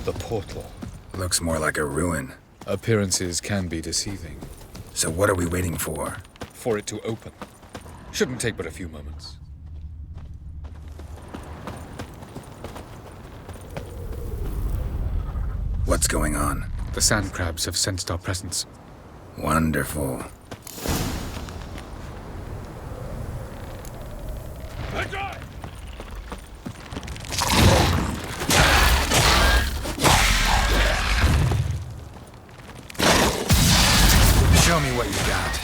The portal. Looks more like a ruin. Appearances can be deceiving. So what are we waiting for? For it to open. Shouldn't take but a few moments. What's going on? The sand crabs have sensed our presence. Wonderful. Show me what you got.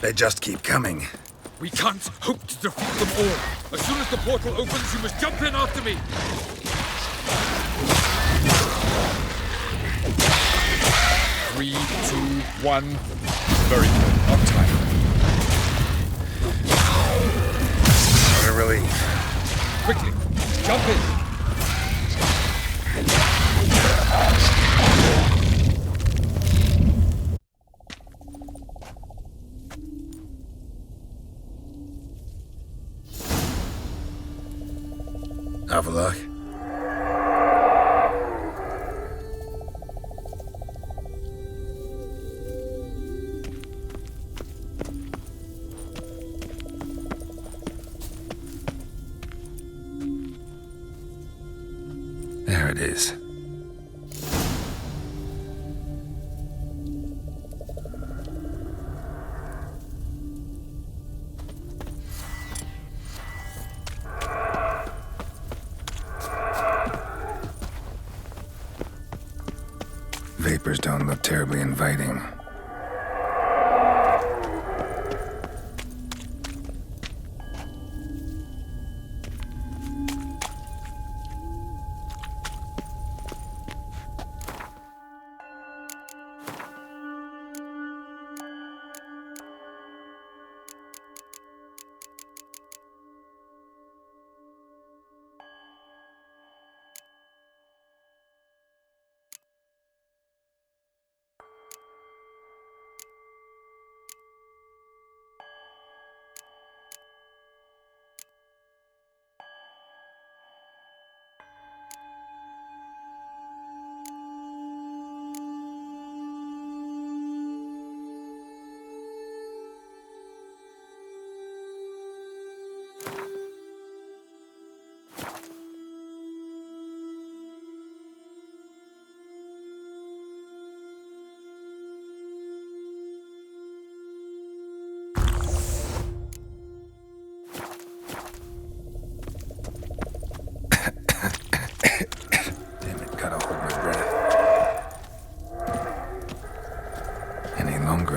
They just keep coming. We can't hope to defeat them all. As soon as the portal opens, you must jump in after me. 3, 2, 1. Very good. On time. What a relief. Quickly, jump in. Have a look. There it is. Vapors don't look terribly inviting.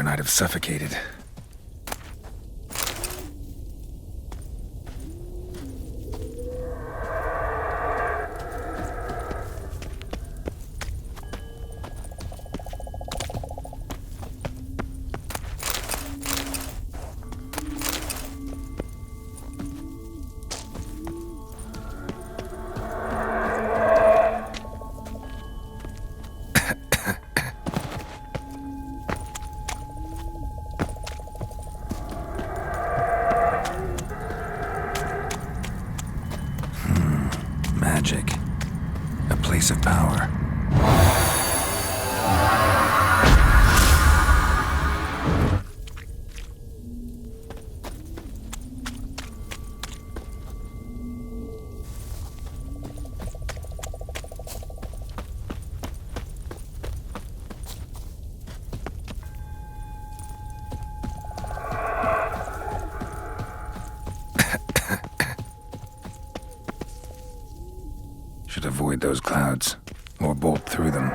I'd have suffocated. Magic. A place of power. Should avoid those clouds, or bolt through them.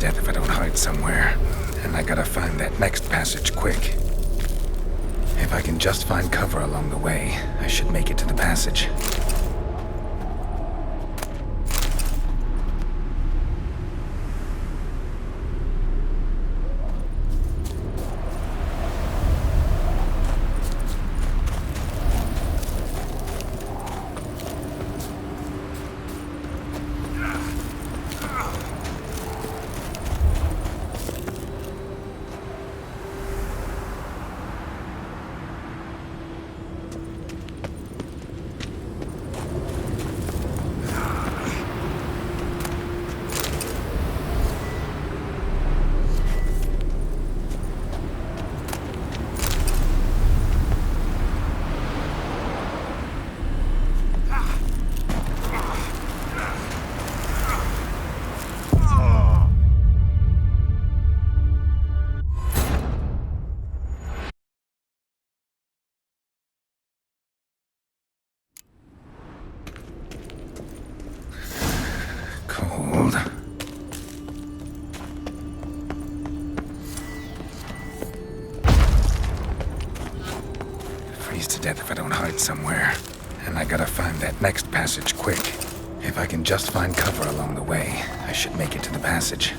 death if I don't hide somewhere. And I gotta find that next passage quick. If I can just find cover along the way, I should make it to the passage. Death if I don't hide somewhere. And I gotta find that next passage quick. If I can just find cover along the way, I should make it to the passage.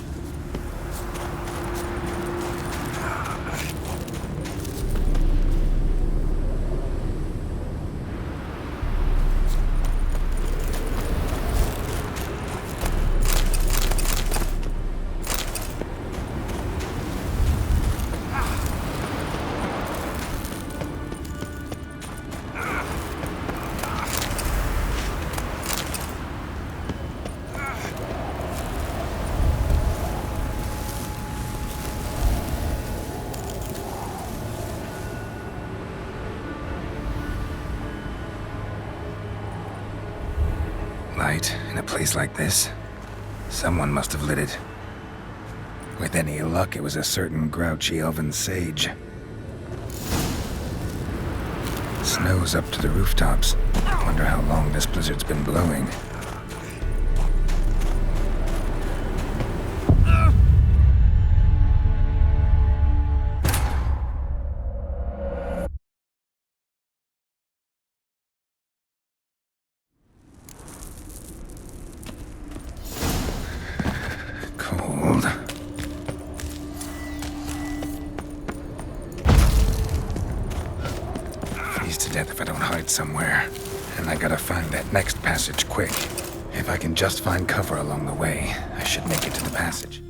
Light in a place like this? Someone must have lit it. With any luck, it was a certain grouchy elven sage. Snow's up to the rooftops. Wonder how long this blizzard's been blowing. If I don't hide somewhere. And I gotta find that next passage quick. If I can just find cover along the way, I should make it to the passage.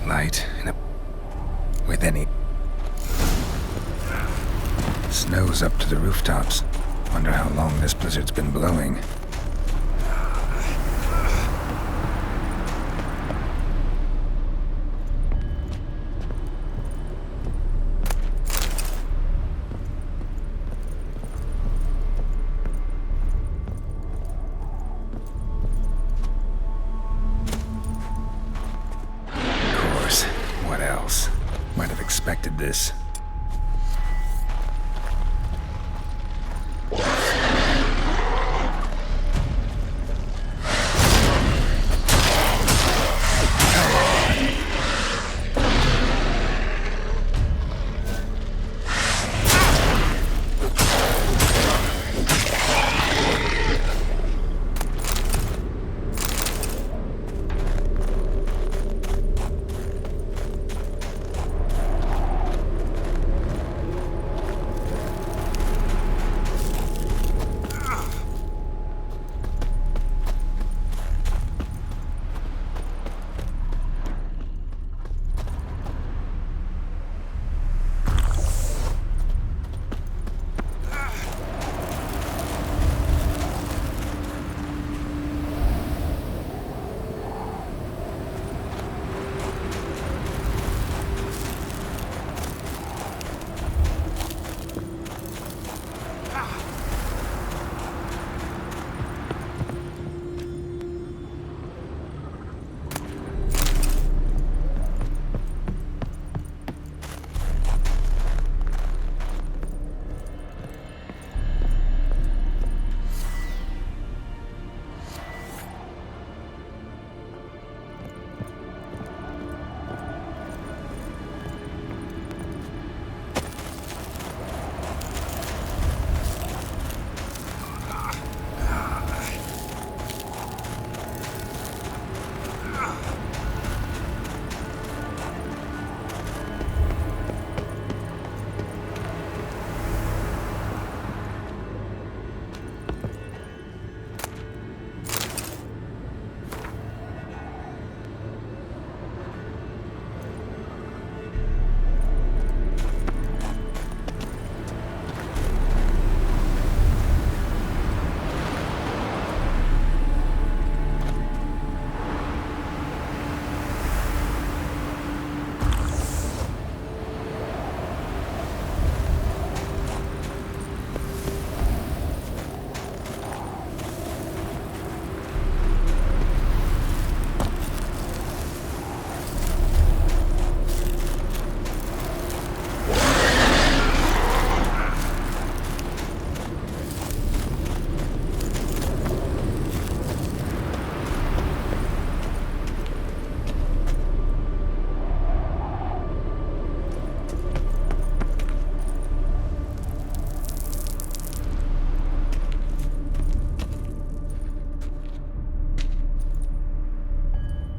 Light in a... with any... Snow's up to the rooftops. Wonder how long this blizzard's been blowing. this.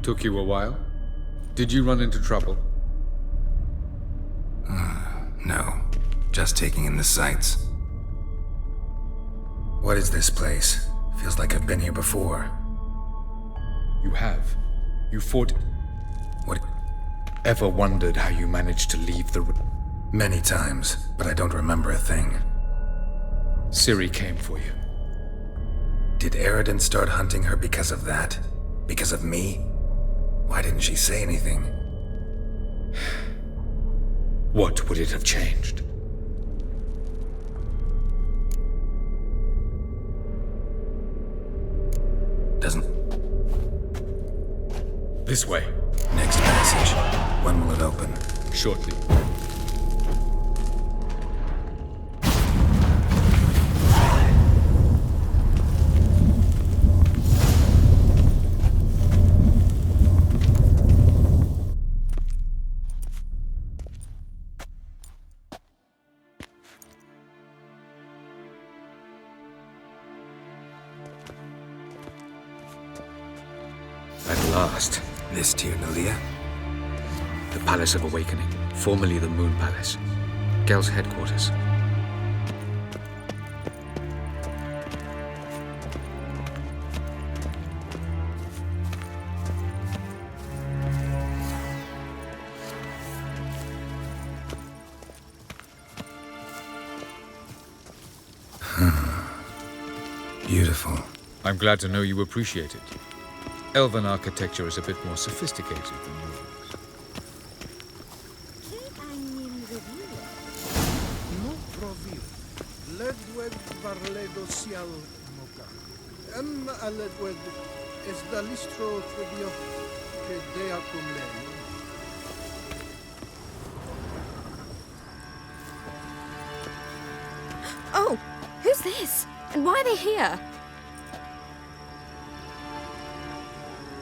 Took you a while? Did you run into trouble? No. Just taking in the sights. What is this place? Feels like I've been here before. You have. You fought... What? Ever wondered how you managed to leave the... Many times, but I don't remember a thing. Ciri came for you. Did Eridan start hunting her because of that? Because of me? Why didn't she say anything? What would it have changed? Doesn't... This way. Next passage. When will it open? Shortly. At last. This Tirnalia? The Palace of Awakening, formerly the Moon Palace. Gel's headquarters. Beautiful. I'm glad to know you appreciate it. Elven architecture is a bit more sophisticated than yours. this? And why are they here?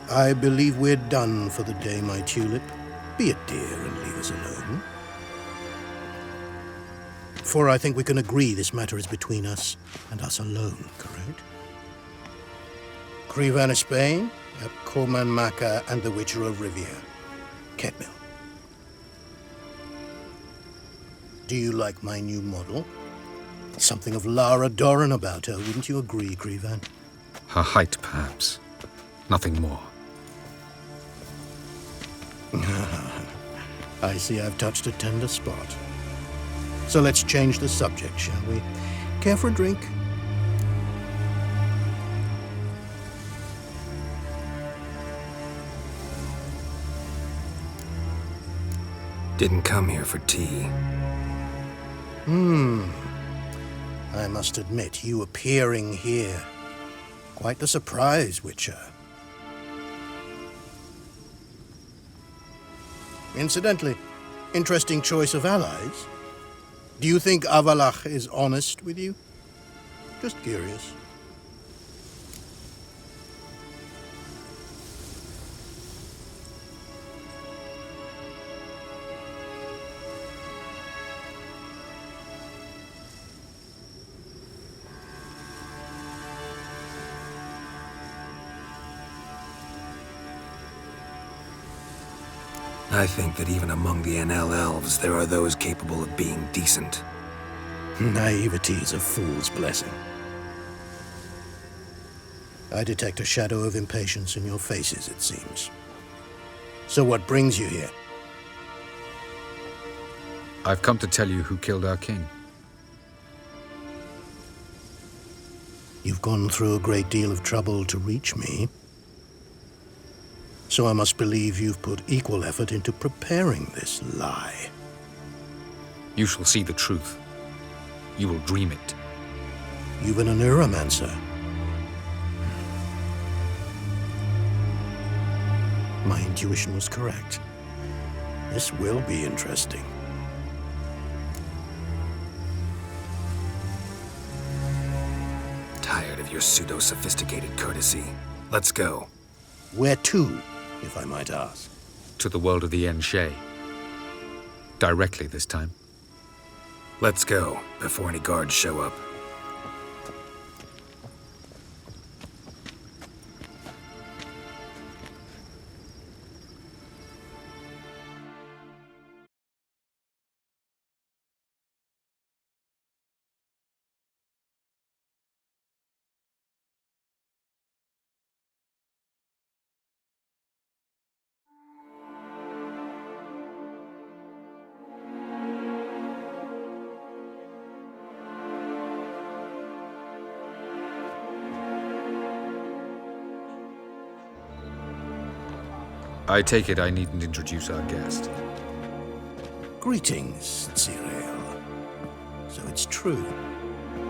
I believe we're done for the day, my tulip. Be a dear and leave us alone. For I think we can agree this matter is between us and us alone, correct? Krivan of Spain, Koman Maka, and the Witcher of Rivia. Ketmil. Do you like my new model? Something of Lara Doran about her, wouldn't you agree, Krivan? Her height, perhaps. Nothing more. I see I've touched a tender spot. So let's change the subject, shall we? Care for a drink? Didn't come here for tea. I must admit, you appearing here. Quite the surprise, Witcher. Incidentally, interesting choice of allies. Do you think Avalach is honest with you? Just curious. I think that even among the NL elves, there are those capable of being decent. Naivety is a fool's blessing. I detect a shadow of impatience in your faces, it seems. So what brings you here? I've come to tell you who killed our king. You've gone through a great deal of trouble to reach me. So I must believe you've put equal effort into preparing this lie. You shall see the truth. You will dream it. You've been a neuromancer. My intuition was correct. This will be interesting. Tired of your pseudo-sophisticated courtesy. Let's go. Where to, if I might ask? To the world of the Enshe. Directly this time. Let's go, before any guards show up. I take it I needn't introduce our guest. Greetings, Cyril. So it's true.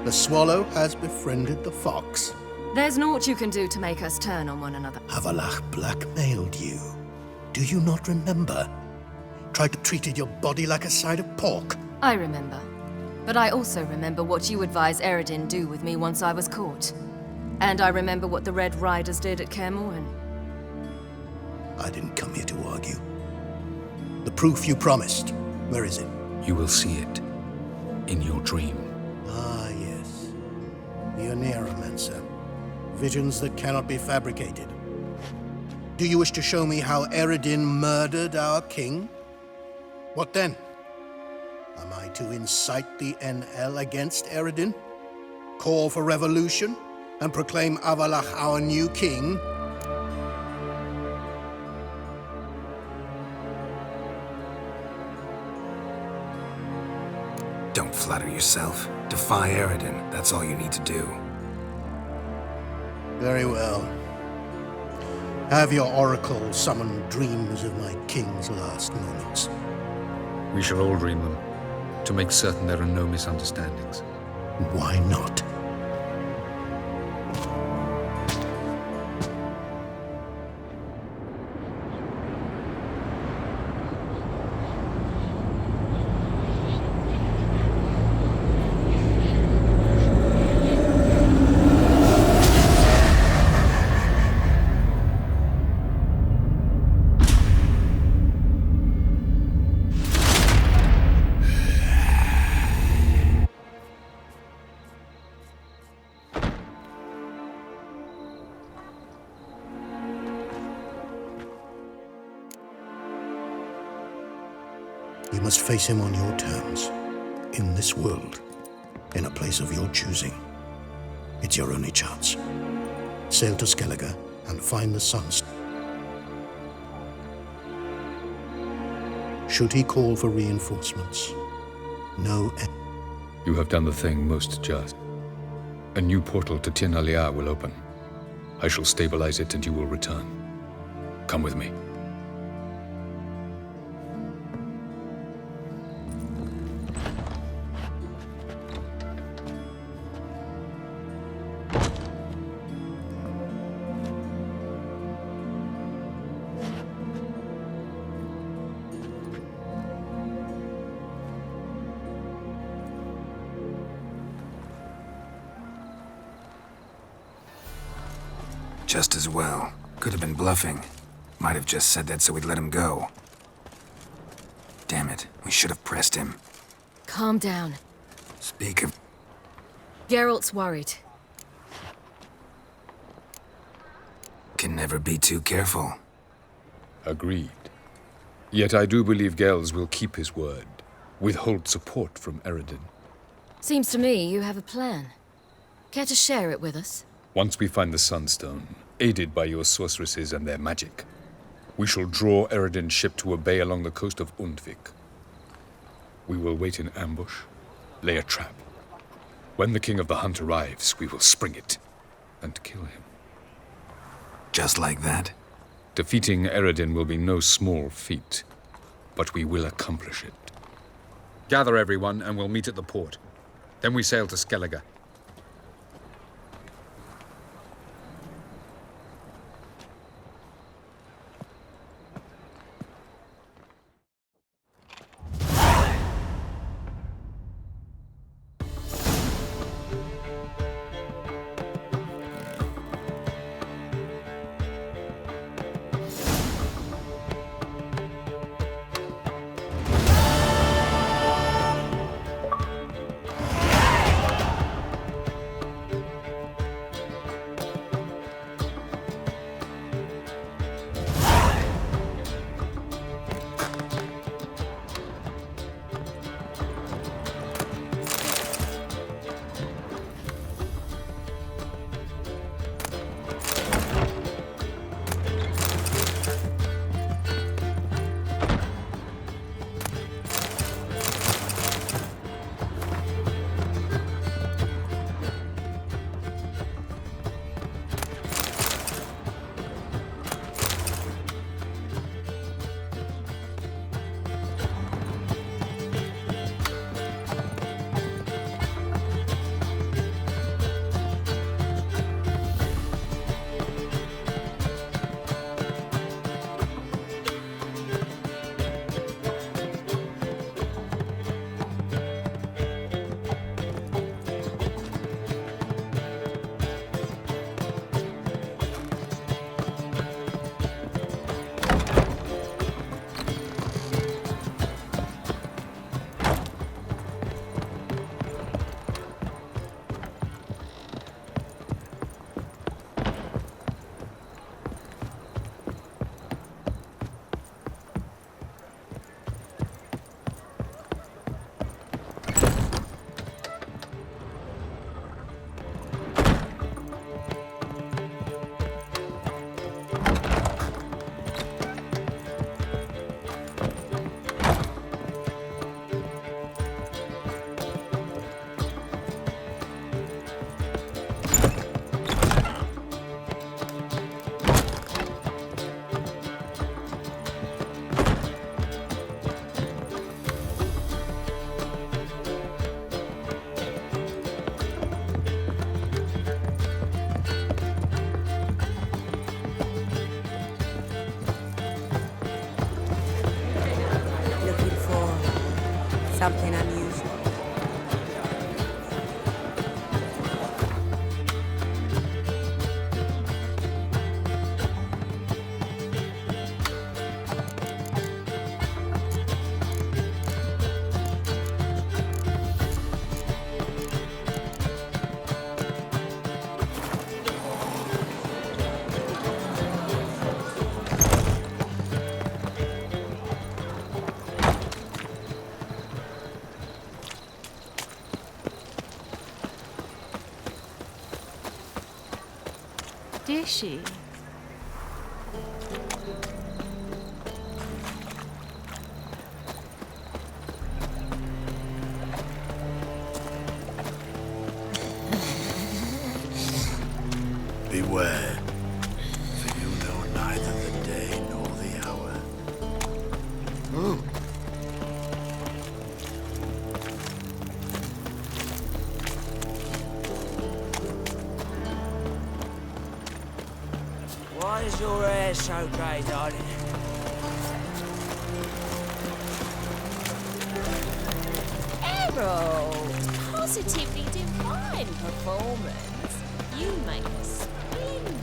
The swallow has befriended the fox. There's naught you can do to make us turn on one another. Avalach blackmailed you. Do you not remember? Tried to treat your body like a side of pork. I remember. But I also remember what you advised Eredin do with me once I was caught. And I remember what the Red Riders did at Camel and... I didn't come here to argue. The proof you promised, where is it? You will see it. In your dream. Ah, yes. The Oneiromancer. Visions that cannot be fabricated. Do you wish to show me how Eredin murdered our king? What then? Am I to incite the NL against Eredin? Call for revolution? And proclaim Avalach our new king? Don't flatter yourself. Defy Eredin. That's all you need to do. Very well. Have your oracle summon dreams of my king's last moments. We shall all dream them, to make certain there are no misunderstandings. Why not? You must face him on your terms, in this world, in a place of your choosing. It's your only chance. Sail to Skellige and find the sun. Should he call for reinforcements, no end. You have done the thing most just. A new portal to Tinalia will open. I shall stabilize it and you will return. Come with me. Just as well. Could have been bluffing. Might have just said that so we'd let him go. Damn it, we should have pressed him. Calm down. Speak of... Geralt's worried. Can never be too careful. Agreed. Yet I do believe Gels will keep his word. Withhold support from Eredin. Seems to me you have a plan. Care to share it with us? Once we find the Sunstone, aided by your sorceresses and their magic, we shall draw Eredin's ship to a bay along the coast of Undvik. We will wait in ambush, lay a trap. When the King of the Hunt arrives, we will spring it and kill him. Just like that? Defeating Eredin will be no small feat, but we will accomplish it. Gather everyone and we'll meet at the port. Then we sail to Skellige. Did she? Beware, for you know neither the day nor the hour. Why is your hair so grey, darling? Harold! Positively divine performance. You make a splendid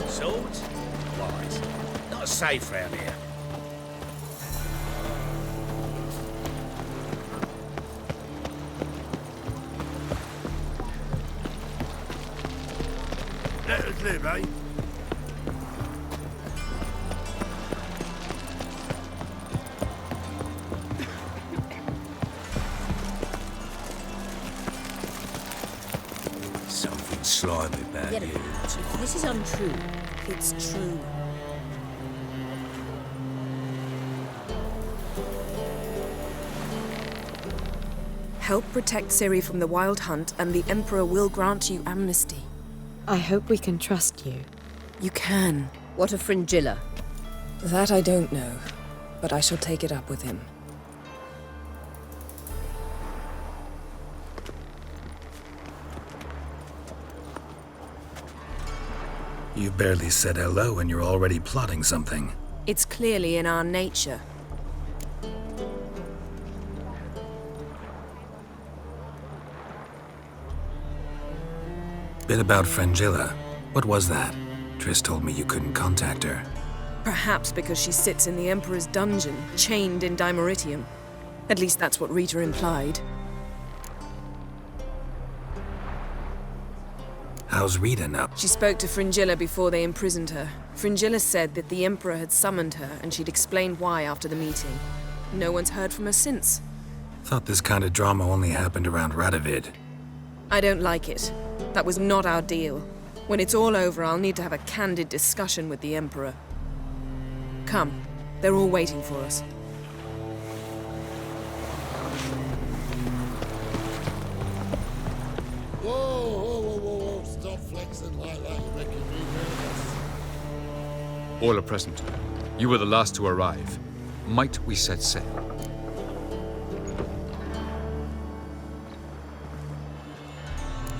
Swords? Lies. Not safe round here. Let us live, eh? Something slimy about Get you. it. If this is untrue, it's true. Help protect Ciri from the Wild Hunt, and the Emperor will grant you amnesty. I hope we can trust you. You can. What of Fringilla? That I don't know, but I shall take it up with him. You barely said hello and you're already plotting something. It's clearly in our nature. Bit about Fringilla. What was that? Triss told me you couldn't contact her. Perhaps because she sits in the Emperor's dungeon, chained in Dimeritium. At least that's what Rita implied. How's Rita now? She spoke to Fringilla before they imprisoned her. Fringilla said that the Emperor had summoned her, and she'd explained why after the meeting. No one's heard from her since. Thought this kind of drama only happened around Radovid. I don't like it. That was not our deal. When it's all over, I'll need to have a candid discussion with the Emperor. Come, they're all waiting for us. Whoa, stop flexing like that, you're making me nervous. All are present. You were the last to arrive. Might we set sail?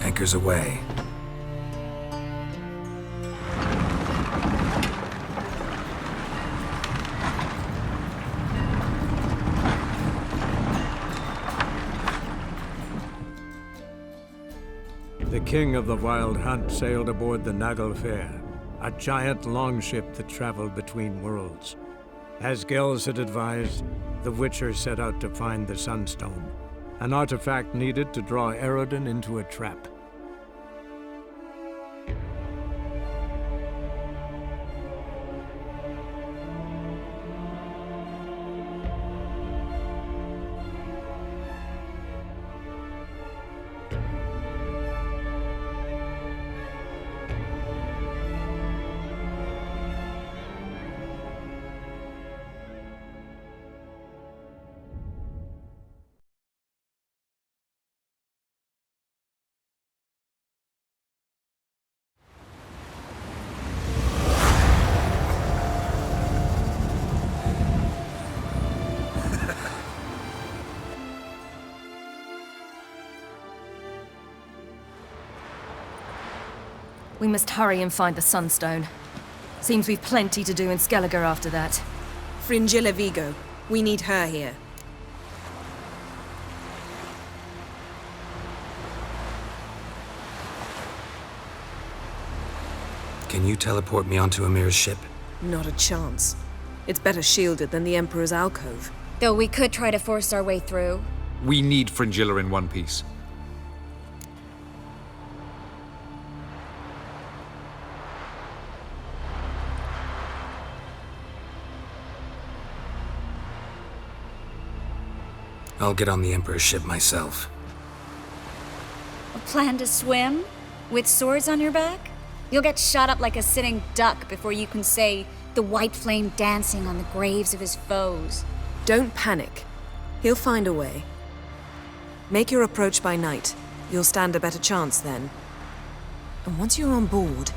Anchors away. The king of the Wild Hunt sailed aboard the Naglfair, a giant longship that traveled between worlds. As Gels had advised, the Witcher set out to find the Sunstone, an artifact needed to draw Eredin into a trap. We must hurry and find the Sunstone. Seems we've plenty to do in Skellige after that. Fringilla Vigo. We need her here. Can you teleport me onto Amir's ship? Not a chance. It's better shielded than the Emperor's alcove. Though we could try to force our way through. We need Fringilla in one piece. I'll get on the Emperor's ship myself. plan to swim? With swords on your back? You'll get shot up like a sitting duck before you can say, the white flame dancing on the graves of his foes. Don't panic. He'll find a way. Make your approach by night. You'll stand a better chance then. And once you're on board,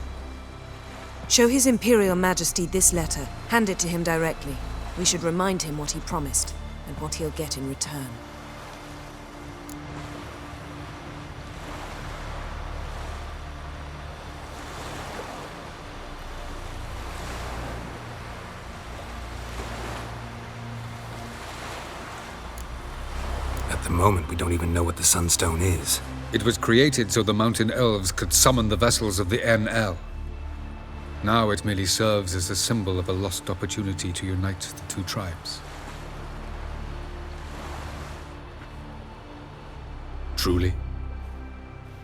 show His Imperial Majesty this letter. Hand it to him directly. We should remind him what he promised, and what he'll get in return. At the moment, we don't even know what the Sunstone is. It was created so the mountain elves could summon the vessels of the NL. Now it merely serves as a symbol of a lost opportunity to unite the two tribes. Truly?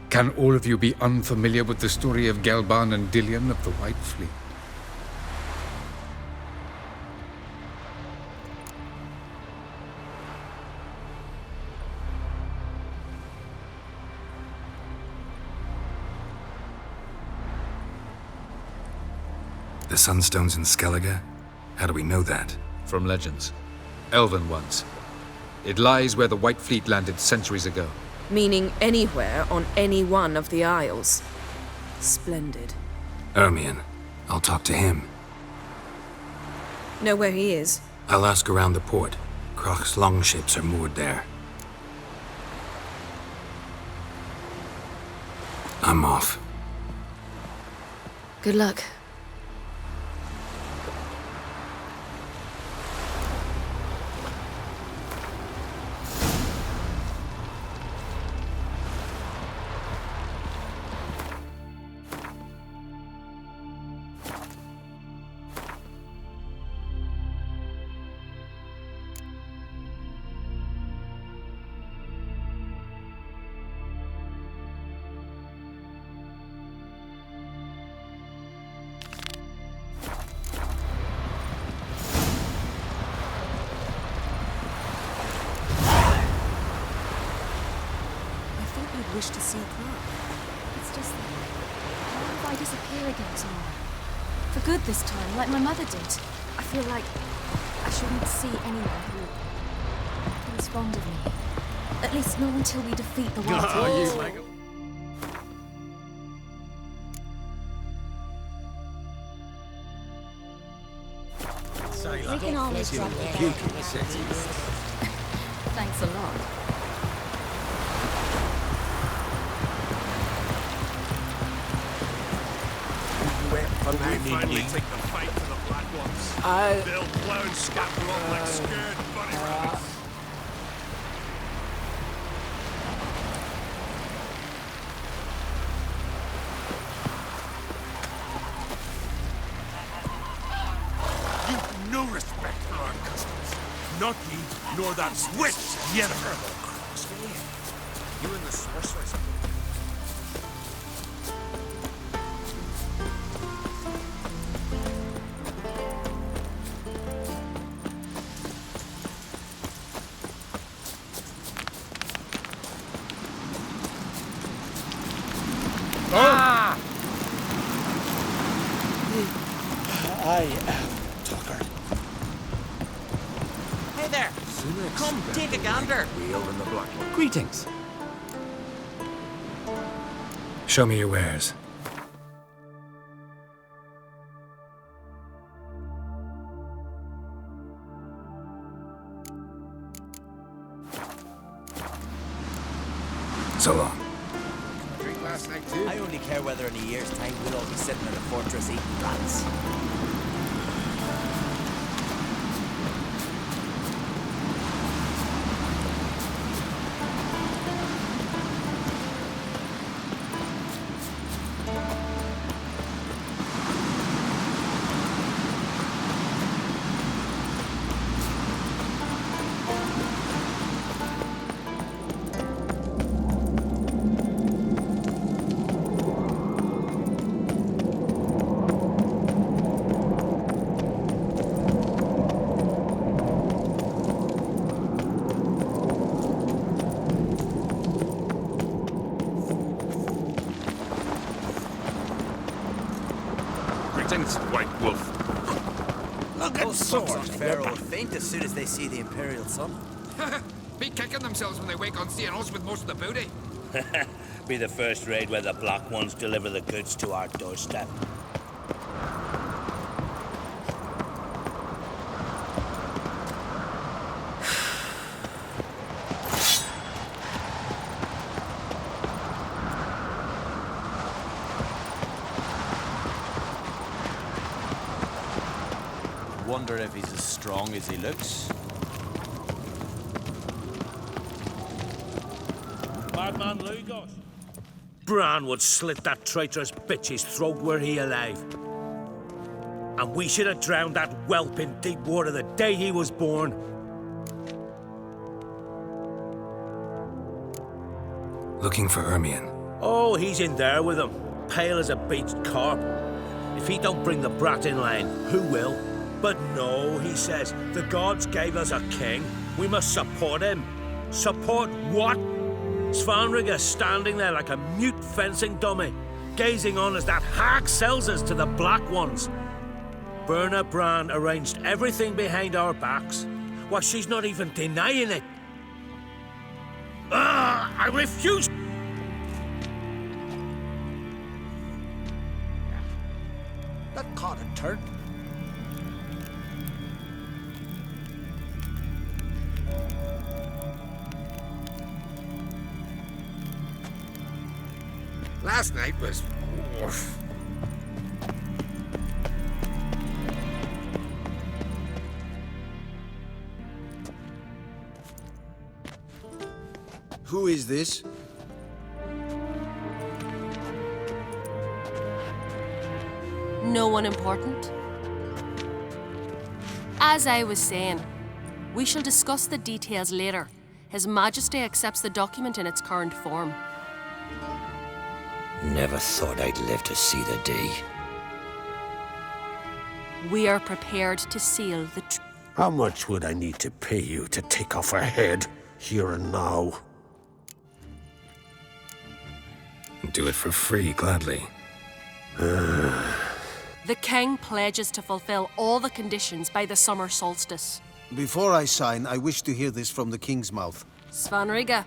Can all of you be unfamiliar with the story of Gelban and Dillion of the White Fleet? The Sunstone's in Skellige? How do we know that? From legends. Elven ones. It lies where the White Fleet landed centuries ago. Meaning anywhere on any one of the Isles. Splendid. Ermion. I'll talk to him. Know where he is? I'll ask around the port. Kroch's longships are moored there. I'm off. Good luck. Wish to see Kroch. It's just that, what if I disappear again tomorrow? For good this time, like my mother did. I feel like I shouldn't see anyone who is fond of me. At least not until we defeat the White Fleet. We can always drop it. Thanks a lot. We finally take the fight to the Black Ones. They'll plow and scamper off like scared bunny rabbits. You've no respect for our customs. Not ye, nor that switch, Yennefer. You and the sorceress. I am Tucker. Hey there! Come, take a gander! Greetings. Show me your wares. So long. Last night too. I only care whether in a year's time we'll all be sitting in a fortress eating rats. Greetings, White Wolf. Look at swords. Pharaoh will faint as soon as they see the Imperial sun. Be kicking themselves when they wake on seeing us with most of the booty. Be the first raid where the Black Ones deliver the goods to our doorstep. Wonder if he's as strong as he looks. Madman Lugos. Bran would slit that traitorous bitch's throat were he alive. And we should have drowned that whelp in deep water the day he was born. Looking for Ermion. Oh, he's in there with him, pale as a beached carp. If he don't bring the brat in line, who will? But no, he says, the gods gave us a king. We must support him. Support what? Svanrigga standing there like a mute fencing dummy, gazing on as that hag sells us to the Black Ones. Berna Bran arranged everything behind our backs. Well, she's not even denying it. I refuse. That caught a turd. Last night was... oof. Who is this? No one important. As I was saying, we shall discuss the details later. His Majesty accepts the document in its current form. Never thought I'd live to see the day. We are prepared to seal the How much would I need to pay you to take off her head, here and now? Do it for free, gladly. The king pledges to fulfill all the conditions by the summer solstice. Before I sign, I wish to hear this from the king's mouth. Svanrigga.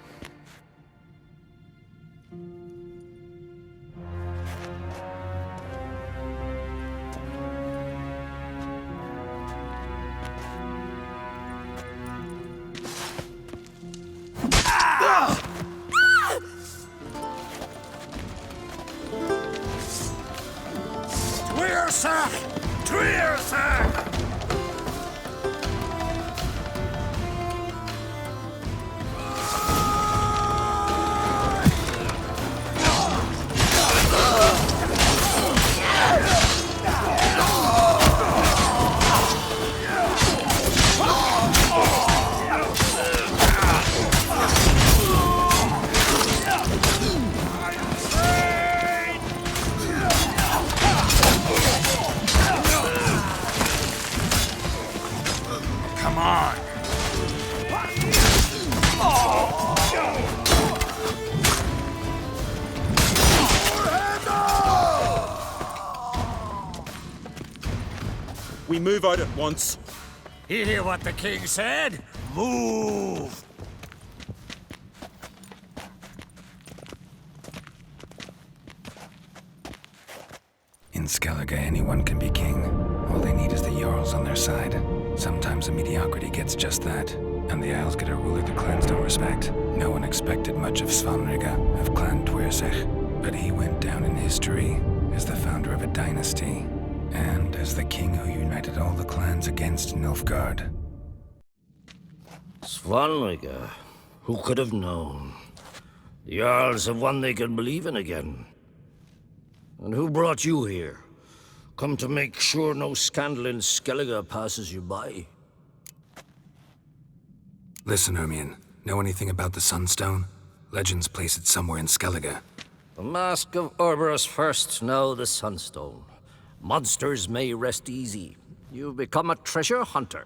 We move out at once. You hear what the king said? Move! In Skellige, anyone can be king. All they need is the Jarls on their side. Sometimes a mediocrity gets just that, and the Isles get a ruler the clans don't respect. No one expected much of Svanrigga, of Clan Twirsech, but he went down in history as the founder of a dynasty, and as the king who united all the clans against Nilfgaard. Svanrigga, who could have known? The Jarls have one they can believe in again. And who brought you here? Come to make sure no scandal in Skellige passes you by. Listen, Ermion. Know anything about the Sunstone? Legends place it somewhere in Skellige. The Mask of Orberus first, now the Sunstone. Monsters may rest easy. You've become a treasure hunter.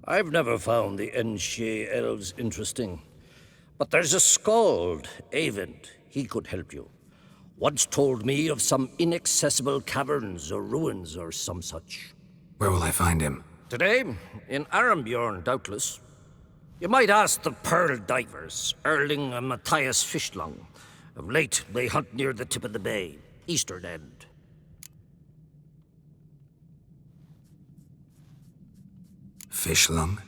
I've never found the Enshe elves interesting. But there's a skald, Eyvind. He could help you. Once told me of some inaccessible caverns or ruins or some such. Where will I find him? Today, in Arambjorn, doubtless. You might ask the Pearl Divers, Erling and Matthias Fischlung. Of late, they hunt near the tip of the bay, eastern end. Fischlung?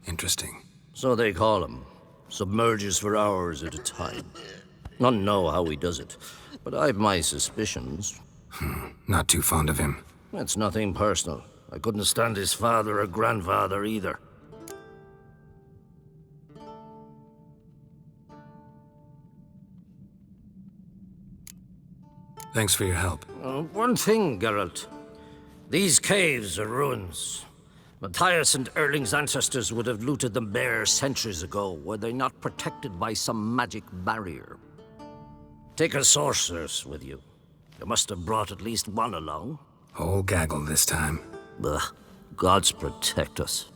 Interesting. So they call him. Submerges for hours at a time. None know how he does it, but I've my suspicions. Not too fond of him. It's nothing personal. I couldn't stand his father or grandfather either. Thanks for your help. One thing, Geralt. These caves are ruins. Matthias and Erling's ancestors would have looted them bare centuries ago, were they not protected by some magic barrier. Take a sorceress with you. You must have brought at least one along. Whole gaggle this time. Ugh. Gods protect us.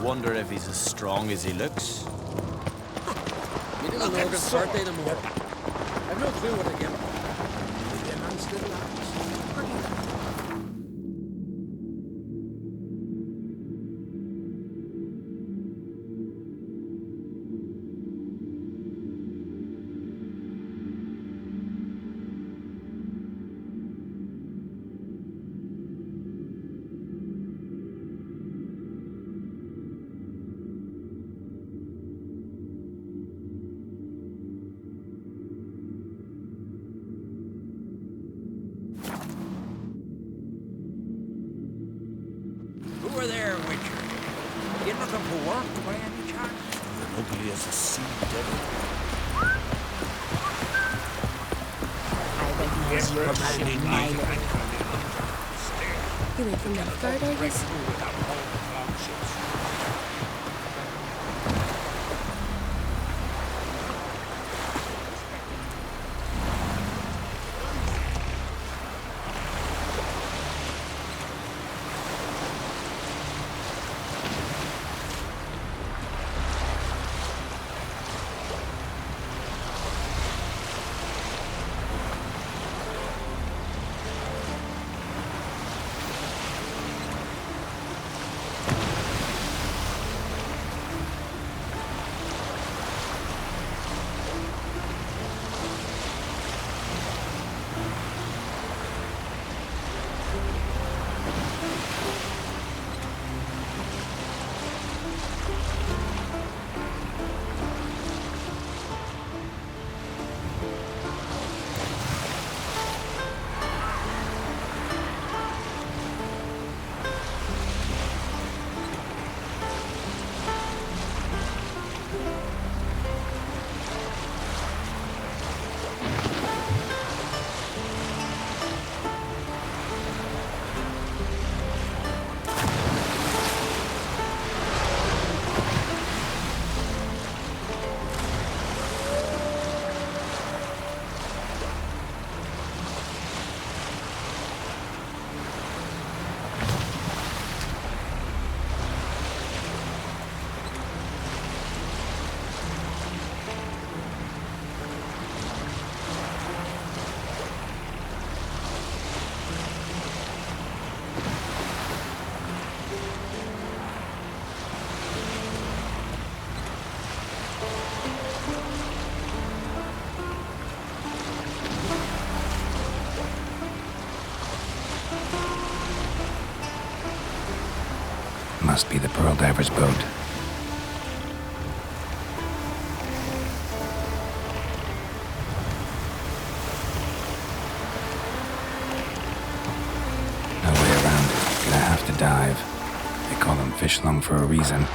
Wonder if he's as strong as he looks. You didn't know his birthday tomorrow. I've no clue what to give him. Maybe a nice little Who are there, Witcher? You looking for work by any chance? ugly as a sea devil. I recognize your type of my lord. You went from that bird, I guess? Must be the Pearl Diver's boat. No way around it. Gonna have to dive. They call him Fischlung for a reason.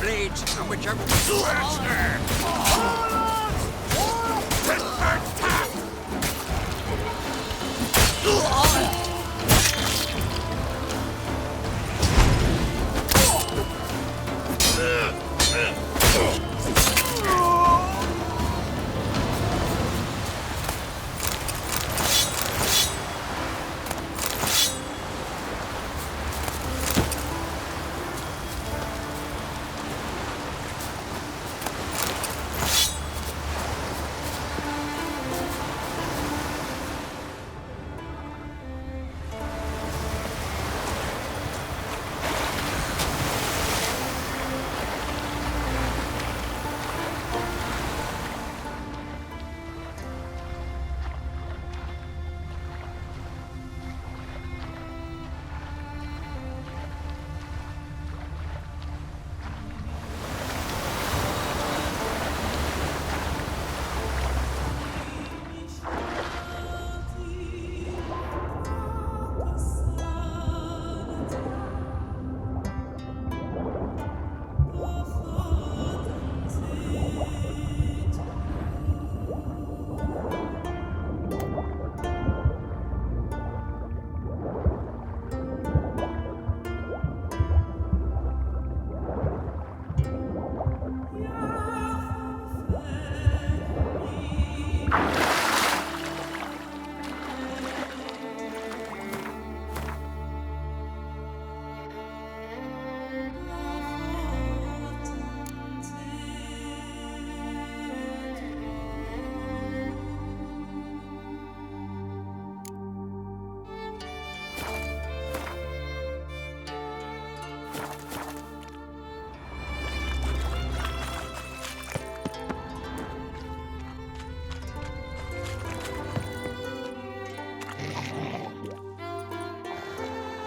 blades, and whichever one faster.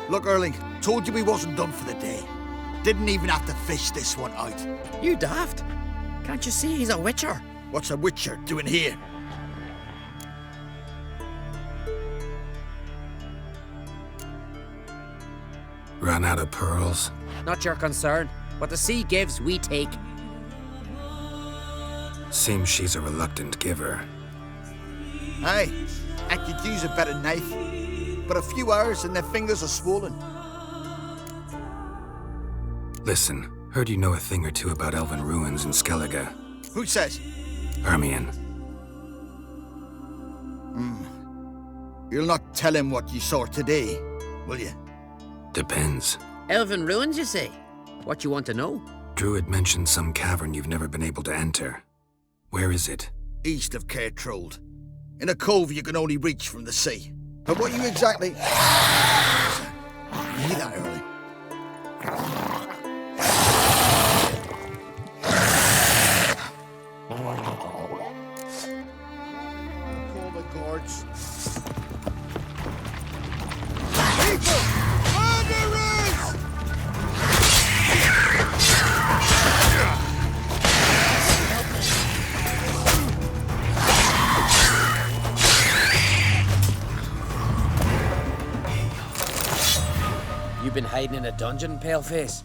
Look, Erling, told you we wasn't done for the day. Didn't even have to fish this one out. You daft. Can't you see he's a witcher? What's a witcher doing here? Run out of pearls? Not your concern. What the sea gives, we take. Seems she's a reluctant giver. Aye, I could use a better knife. But a few hours and their fingers are swollen. Listen, heard you know a thing or two about elven ruins in Skellige. Who says? Hermione. You'll not tell him what you saw today, will you? Depends. Elven ruins, you say? What you want to know? Druid mentioned some cavern you've never been able to enter. Where is it? East of Cairtrold. In a cove you can only reach from the sea. But what you exactly... You hear that, Early? Call the guards. People! Murderers! You been hiding in a dungeon, Paleface?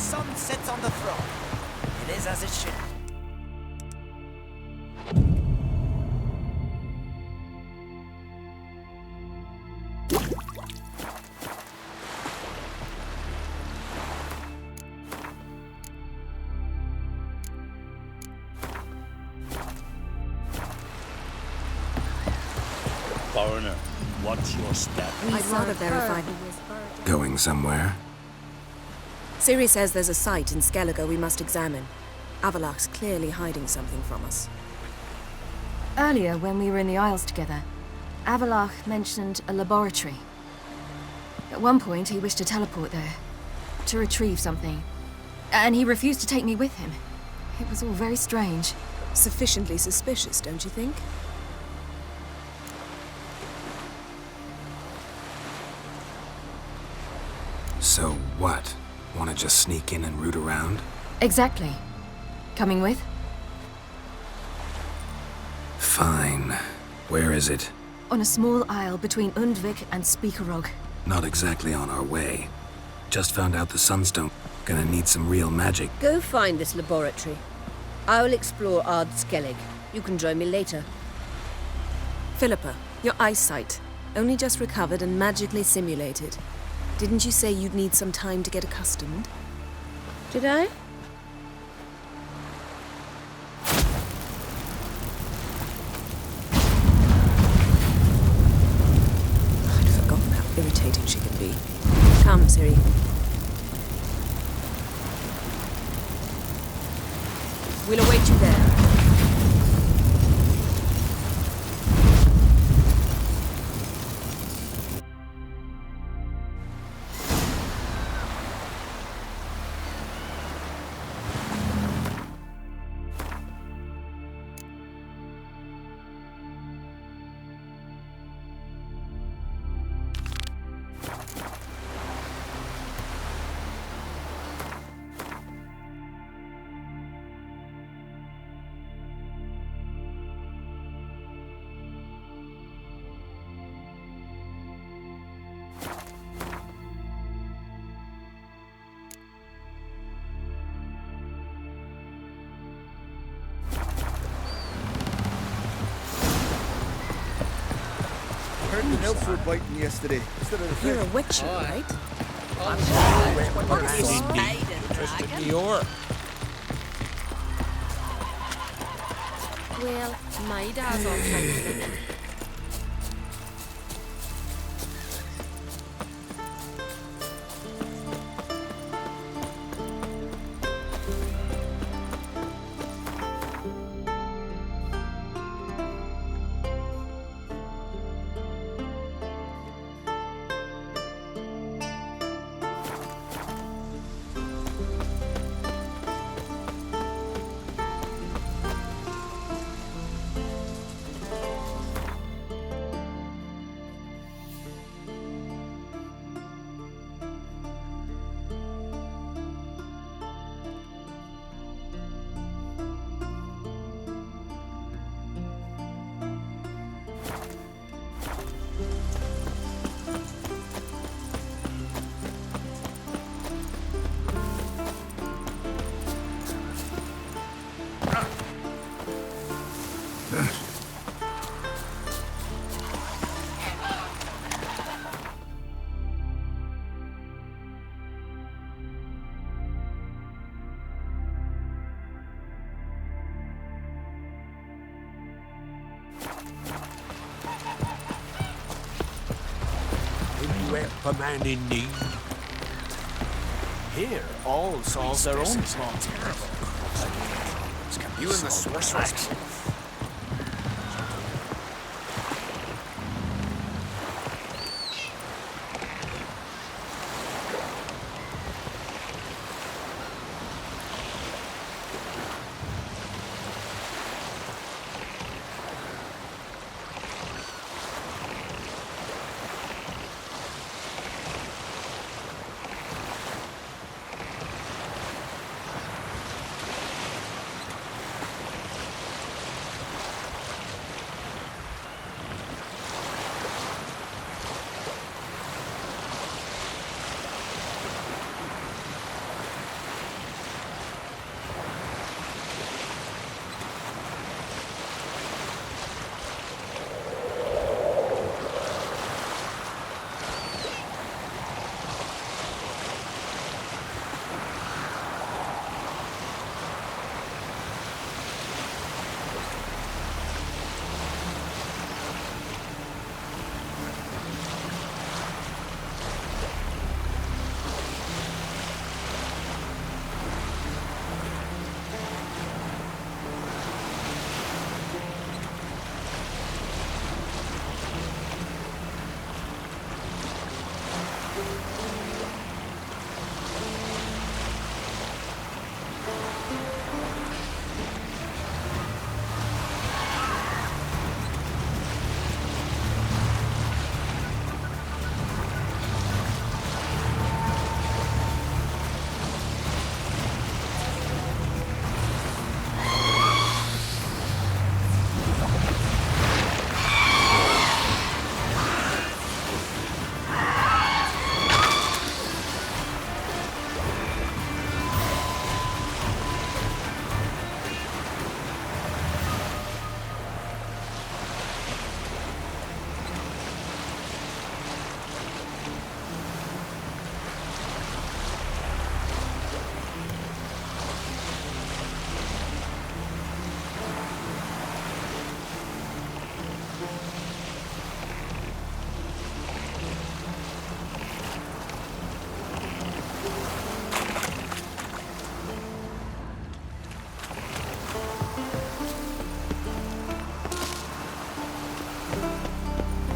sun sets on the throne. It is as it should be. Foreigner, watch your step. I'd rather verify. Going somewhere? Ciri says there's a site in Skellige we must examine. Avalach's clearly hiding something from us. Earlier, when we were in the Isles together, Avalach mentioned a laboratory. At one point, he wished to teleport there, to retrieve something. And he refused to take me with him. It was all very strange. Sufficiently suspicious, don't you think? So what? Want to just sneak in and root around? Exactly. Coming with? Fine. Where is it? On a small isle between Undvik and Speakerog. Not exactly on our way. Just found out the Sunstone. Gonna need some real magic. Go find this laboratory. I will explore Ard Skellig. You can join me later. Philippa, your eyesight. Only just recovered and magically simulated. Didn't you say you'd need some time to get accustomed? Did I? I'd forgotten how irritating she can be. Come, Ciri. We'll await you there. I heard the nymphs were biting yesterday. Instead of the You're a fish. witcher, right? Well, my dad's all kinds of A man in need. Here, all solve their own problems. You and the sorceress.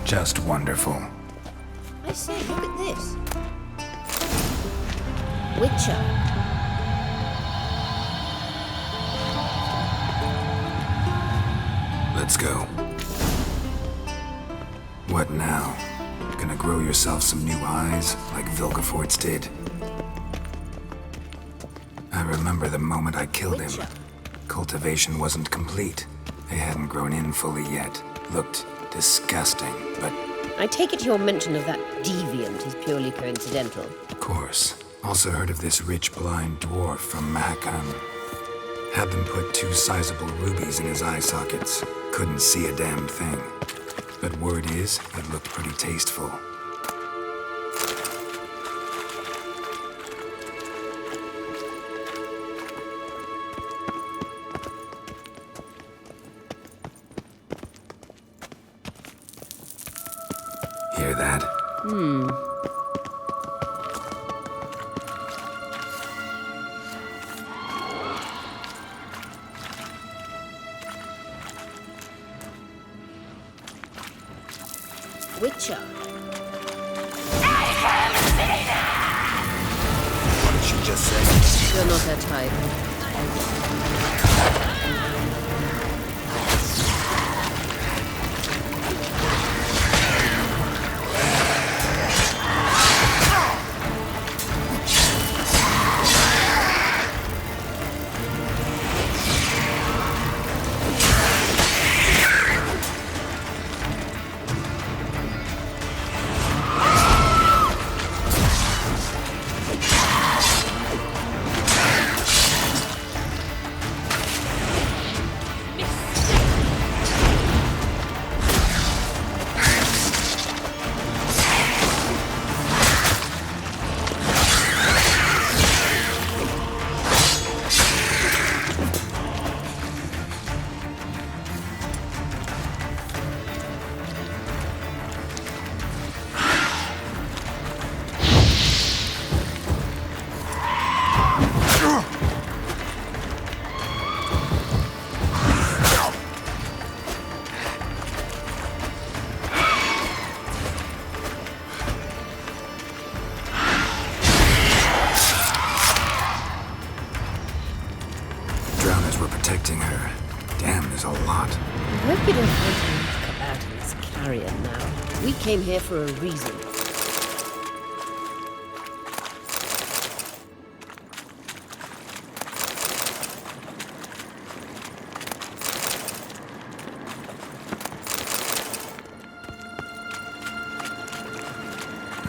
just wonderful. I say, look at this. Witcher. Let's go. What now? Gonna grow yourself some new eyes, like Vilgefortz did? I remember the moment I killed him. Cultivation wasn't complete. They hadn't grown in fully yet. Looked disgusting, but... I take it your mention of that deviant is purely coincidental. Of course. Also heard of this rich blind dwarf from Mahakam. Had them put 2 sizable rubies in his eye sockets. Couldn't see a damned thing. But word is, it looked pretty tasteful. Hear that? Witcher. What did she just say? You're not her type. Protecting her. Damn, there's a lot. I hope you don't want to come out in this carrion now. We came here for a reason.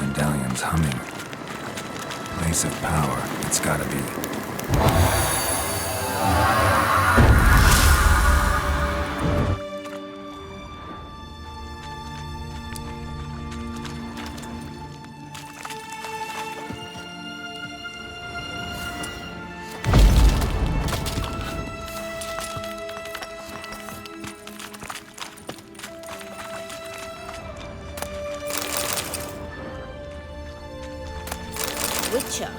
Medallion's humming. Place of power. It's gotta be. Witcher.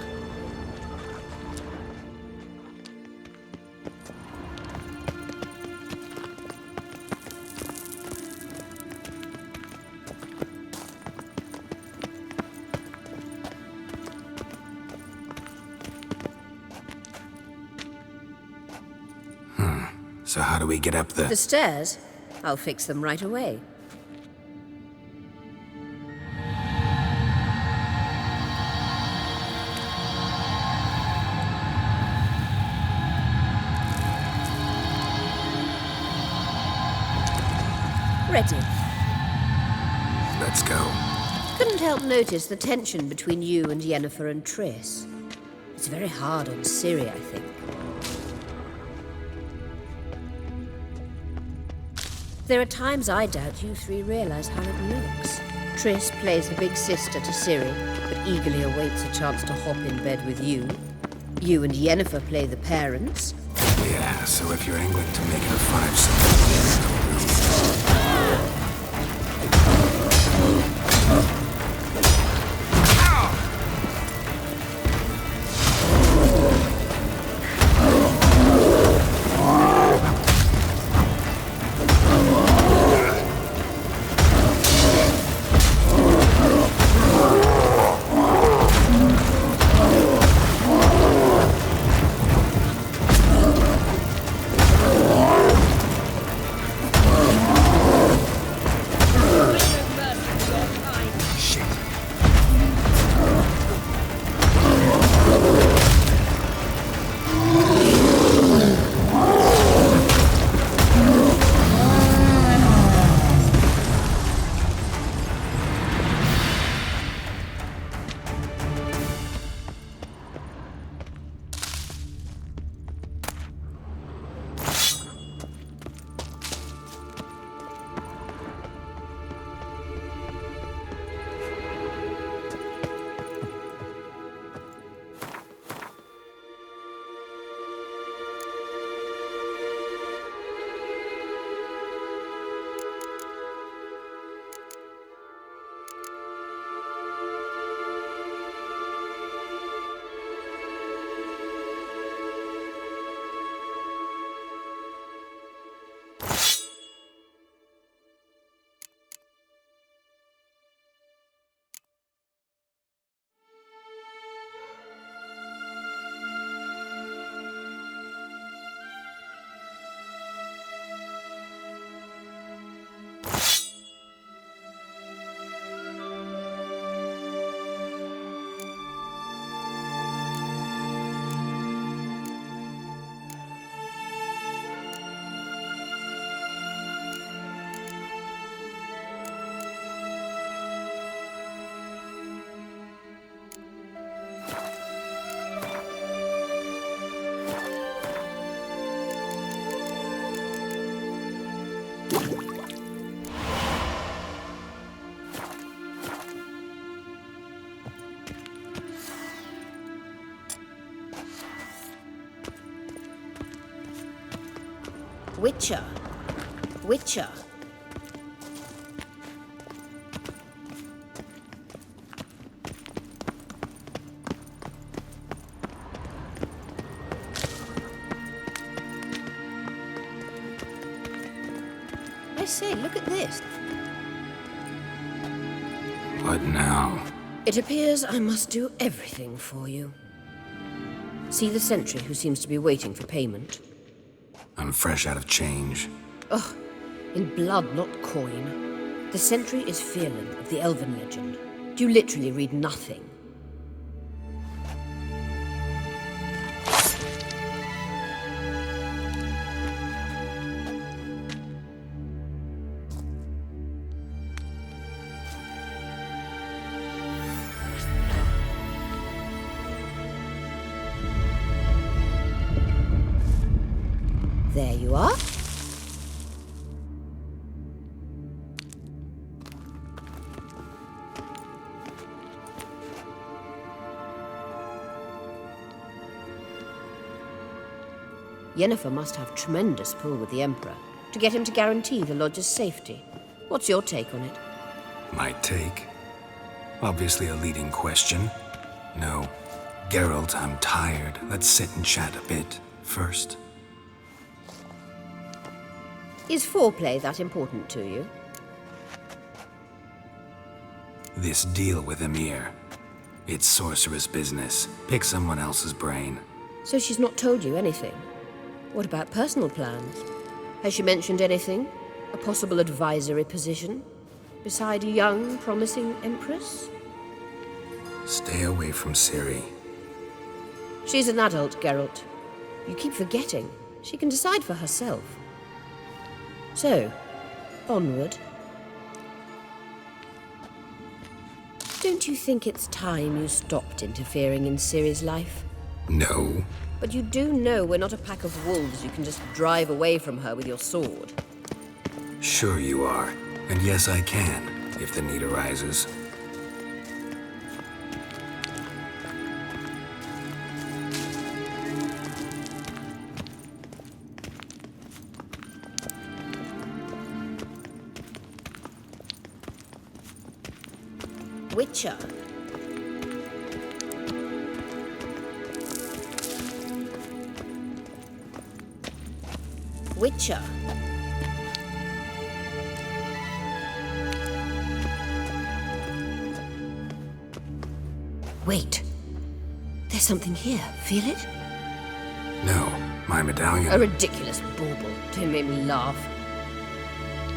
So how do we get up the... The stairs? I'll fix them right away. Ready. Let's go. Couldn't help notice the tension between you and Yennefer and Triss. It's very hard on Ciri, I think. There are times I doubt you three realize how it looks. Triss plays the big sister to Ciri, but eagerly awaits a chance to hop in bed with you. You and Yennefer play the parents. Yeah, so if you're angling to make her 5 seconds, Witcher. Witcher. I say, look at this. What now? It appears I must do everything for you. See the sentry who seems to be waiting for payment? I'm fresh out of change. Ugh, in blood, not coin. The sentry is Fearlan of the Elven legend. Do you literally read nothing? There you are. Yennefer must have tremendous pull with the Emperor to get him to guarantee the lodge's safety. What's your take on it? My take? Obviously a leading question. No. Geralt, I'm tired. Let's sit and chat a bit first. Is foreplay that important to you? This deal with Emir. It's sorceress business. Pick someone else's brain. So she's not told you anything? What about personal plans? Has she mentioned anything? A possible advisory position? Beside a young, promising empress? Stay away from Ciri. She's an adult, Geralt. You keep forgetting. She can decide for herself. So, onward. Don't you think it's time you stopped interfering in Ciri's life? No. But you do know we're not a pack of wolves you can just drive away from her with your sword. Sure you are. And yes, I can, if the need arises. Witcher. Witcher. Wait. There's something here. Feel it? No, my medallion. A ridiculous bauble. Don't make me laugh.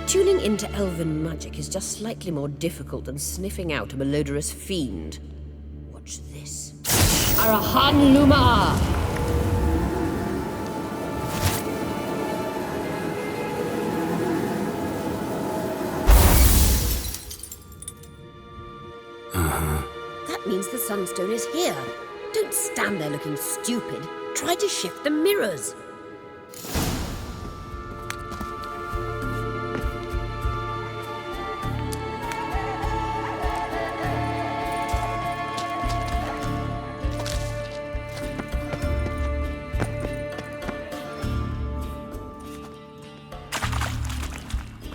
Tuning into elven magic is just slightly more difficult than sniffing out a malodorous fiend. Watch this. Arahan Luma! That means the Sunstone is here. Don't stand there looking stupid. Try to shift the mirrors.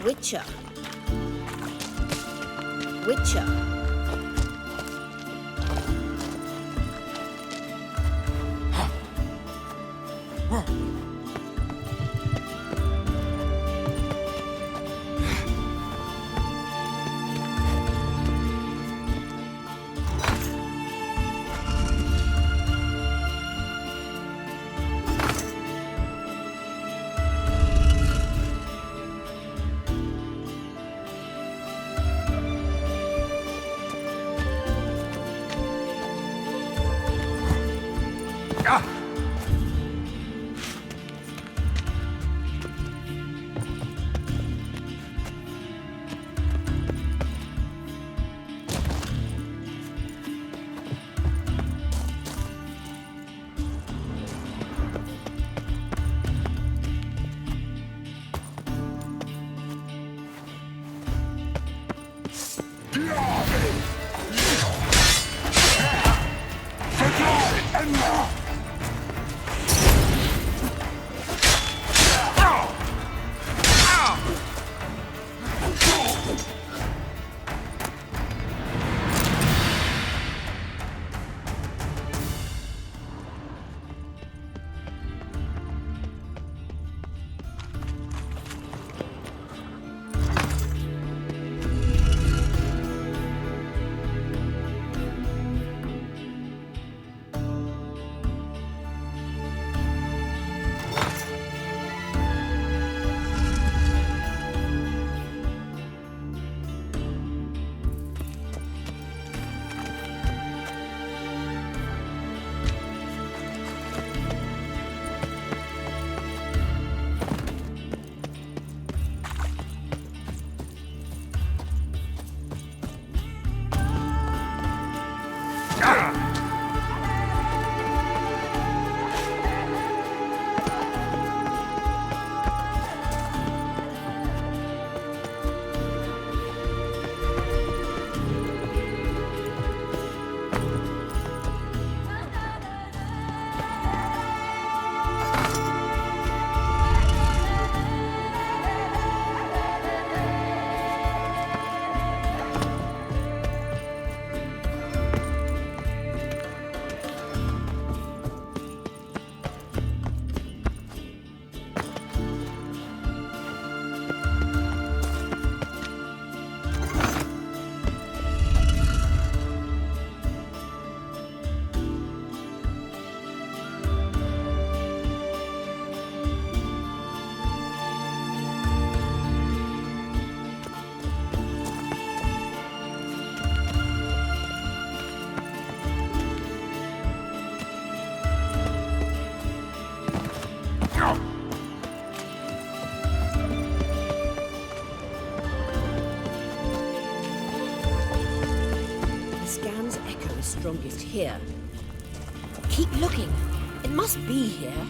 Witcher. Witcher. strongest here. Keep looking. It must be here.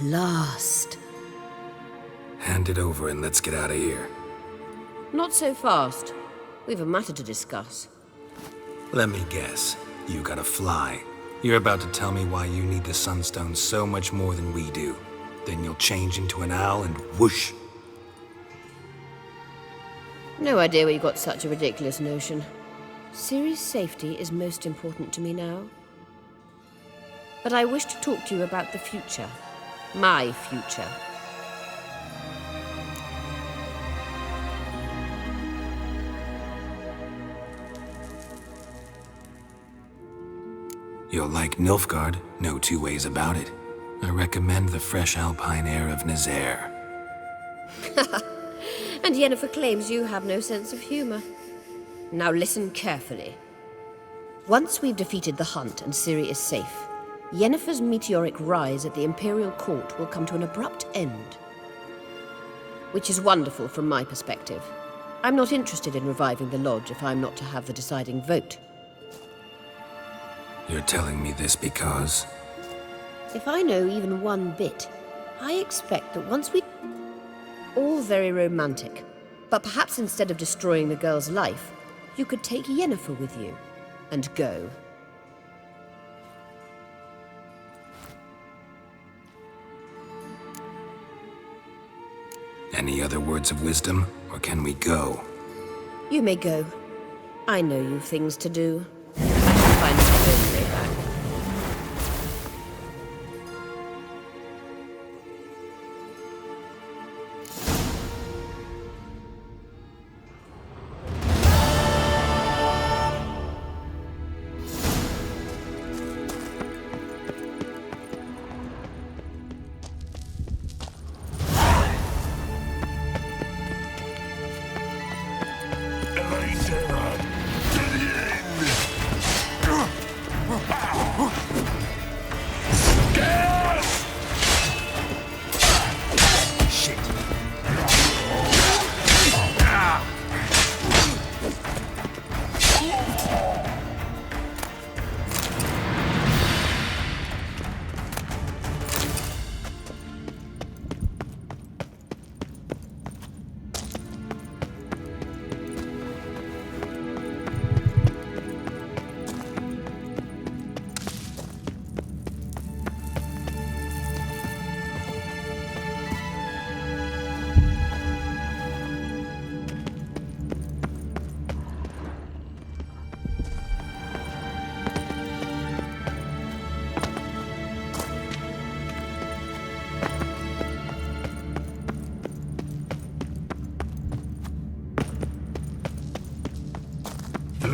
Last. Hand it over and let's get out of here. Not so fast. We've a matter to discuss. Let me guess. You gotta fly. You're about to tell me why you need the Sunstone so much more than we do. Then you'll change into an owl and whoosh. No idea where you got such a ridiculous notion. Ciri's safety is most important to me now. But I wish to talk to you about the future. My future. You'll like Nilfgaard, no two ways about it. I recommend the fresh alpine air of Nazaire. And Yennefer claims you have no sense of humor. Now listen carefully. Once we've defeated the hunt and Ciri is safe, Yennefer's meteoric rise at the Imperial Court will come to an abrupt end. Which is wonderful from my perspective. I'm not interested in reviving the Lodge if I'm not to have the deciding vote. You're telling me this because... If I know even one bit, I expect that once we... All very romantic. But perhaps instead of destroying the girl's life, you could take Yennefer with you and go. Any other words of wisdom, or can we go? You may go. I know you've things to do. I shall find my own way back.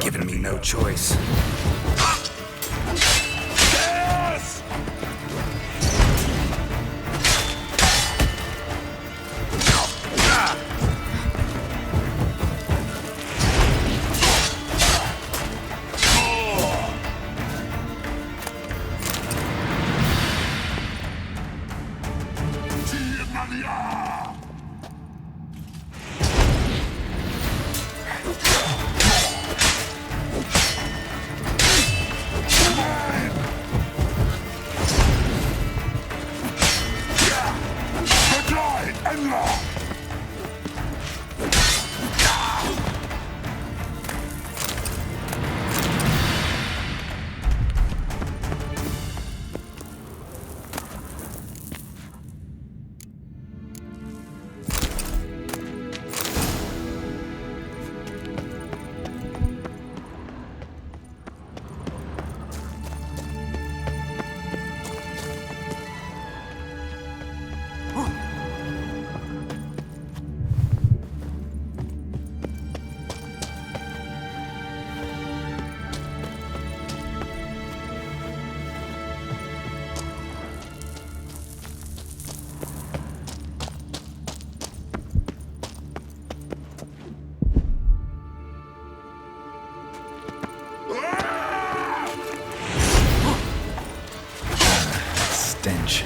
given me no choice. Stench.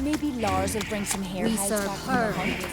Maybe Lars will bring some hair We hides serve back from her the hunt. with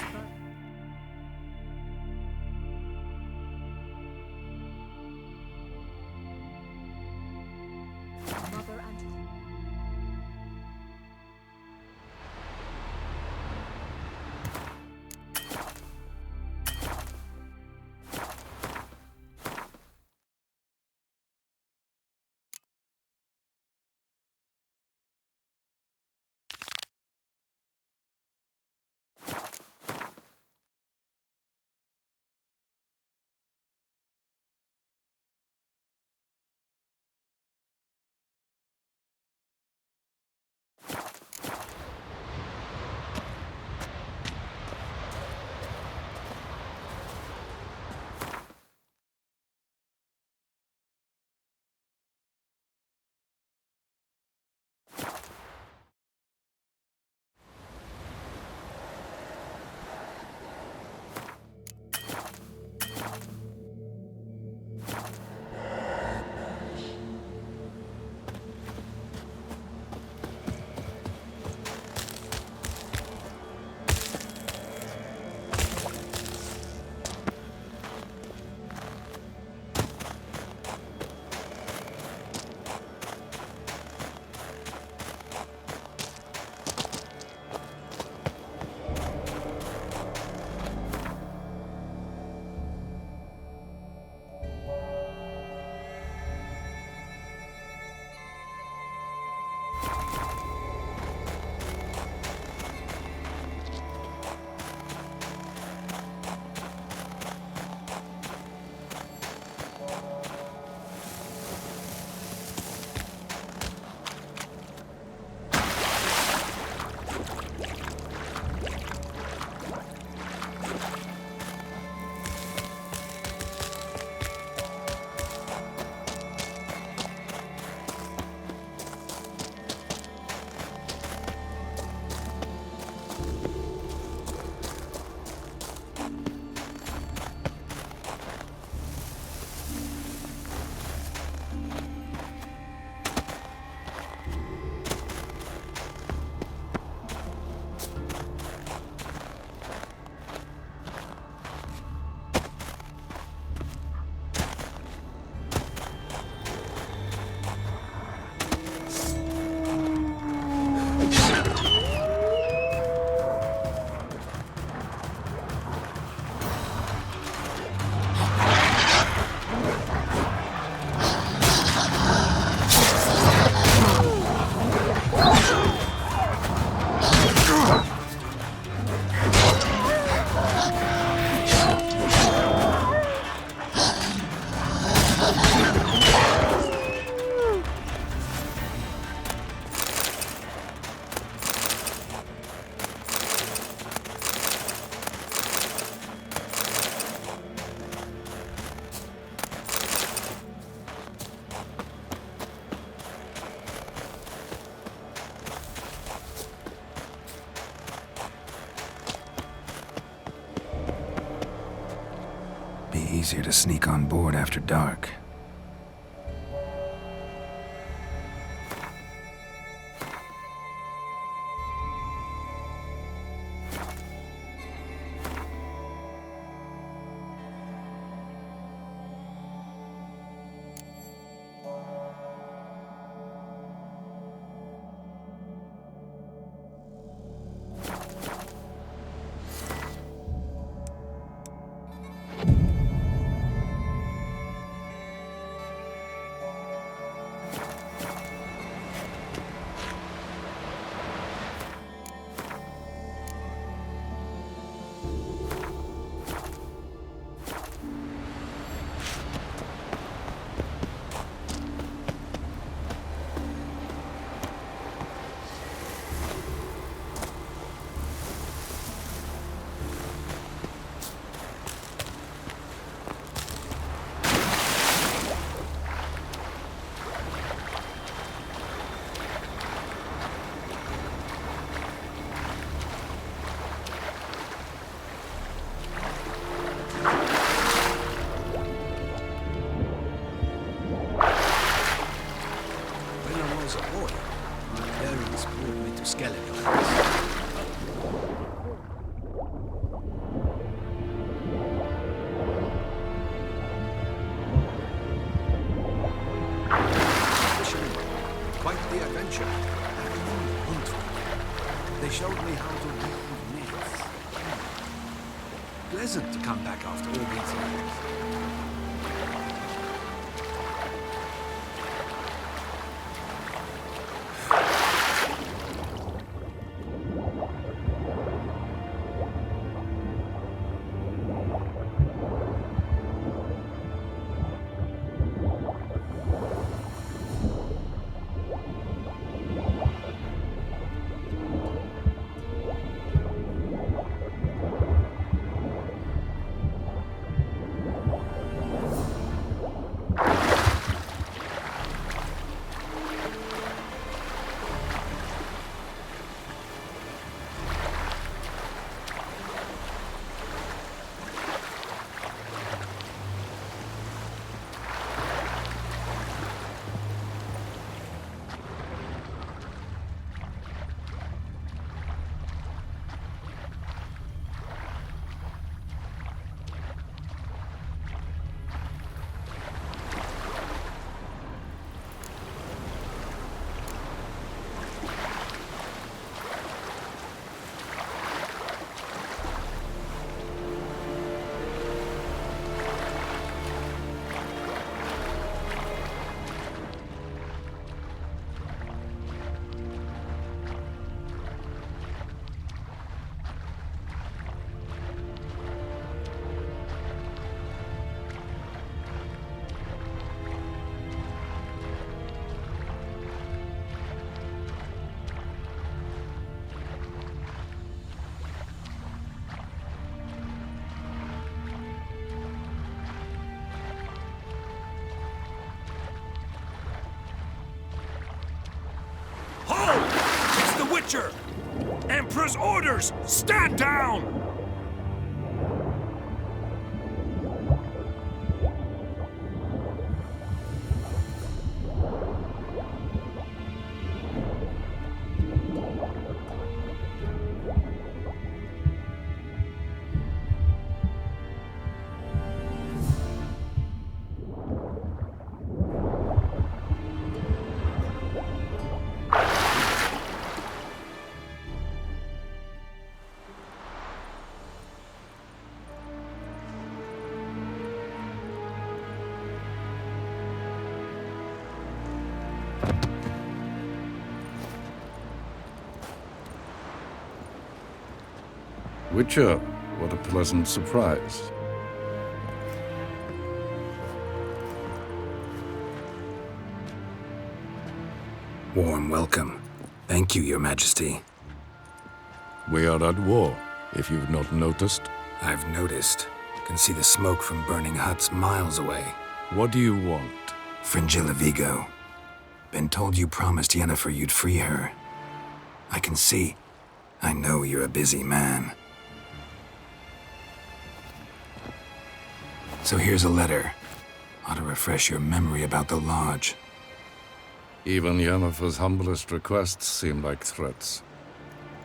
Easier to sneak on board after dark. When I was a boy, my parents pulled me to skeletons. Quite the adventure. They showed me how to weave nets. Pleasant to come back after all these years. Witcher! Emperor's orders! Stand down! Witcher, what a pleasant surprise. Warm welcome. Thank you, Your Majesty. We are at war, if you've not noticed. I've noticed. Can see the smoke from burning huts miles away. What do you want? Fringilla Vigo. Been told you promised Yennefer you'd free her. I can see. I know you're a busy man. So here's a letter. Ought to refresh your memory about the Lodge. Even Yennefer's humblest requests seem like threats.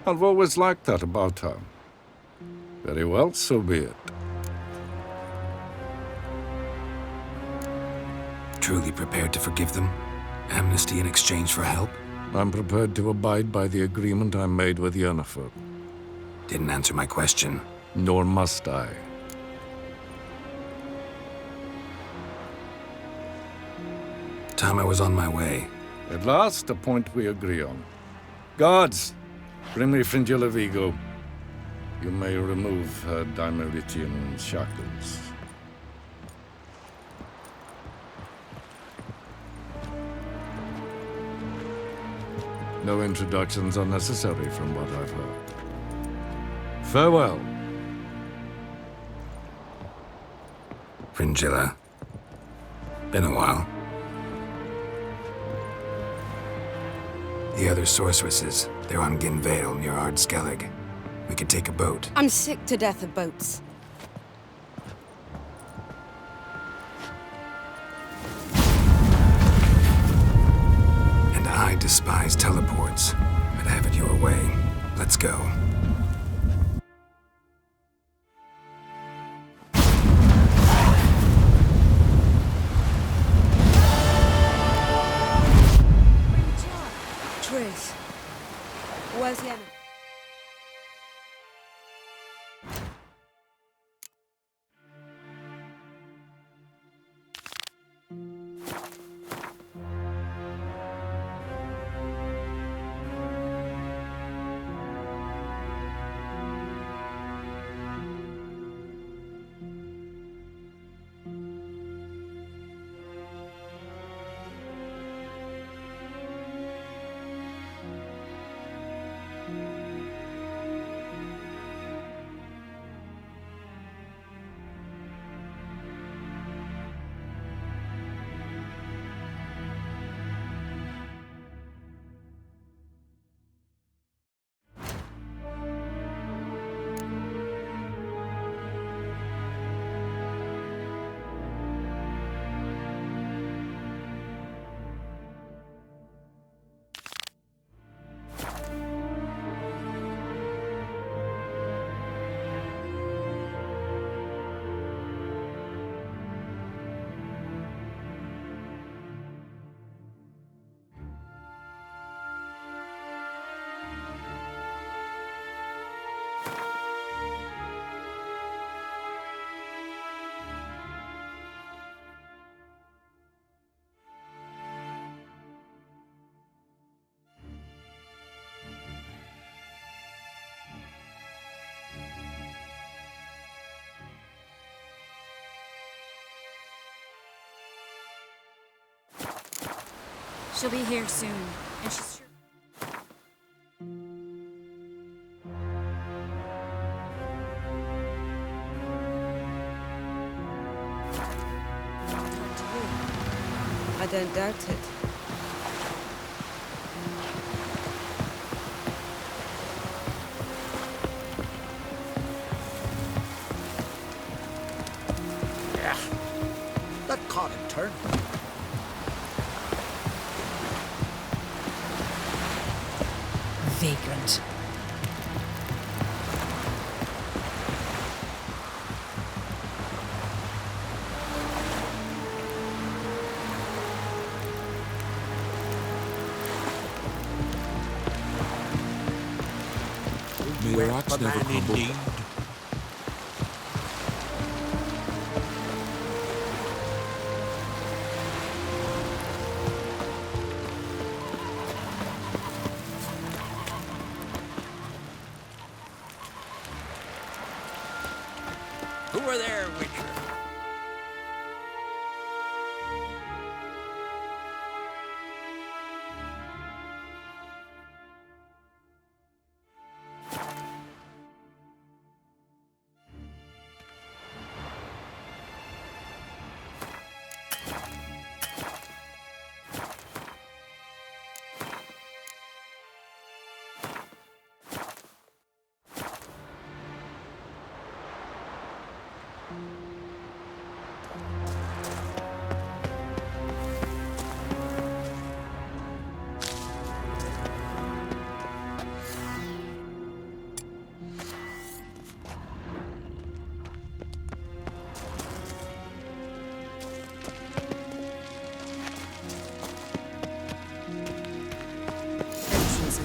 I've always liked that about her. Very well, so be it. Truly prepared to forgive them? Amnesty in exchange for help? I'm prepared to abide by the agreement I made with Yennefer. Didn't answer my question. Nor must I. Time I was on my way. At last, a point we agree on. Guards, bring me Fringilla Vigo. You may remove her Dimeritian shackles. No introductions are necessary from what I've heard. Farewell. Fringilla. Been a while. The other sorceresses, they're on Ginvale near Ardskellig. We could take a boat. I'm sick to death of boats. And I despise teleports, but have it your Let's go. Tris, where's the enemy? She'll be here soon, and she's sure. I don't doubt it. Yeah. That caught him turn. Vagrant. May your rocks never crumble. Who are there, Witcher?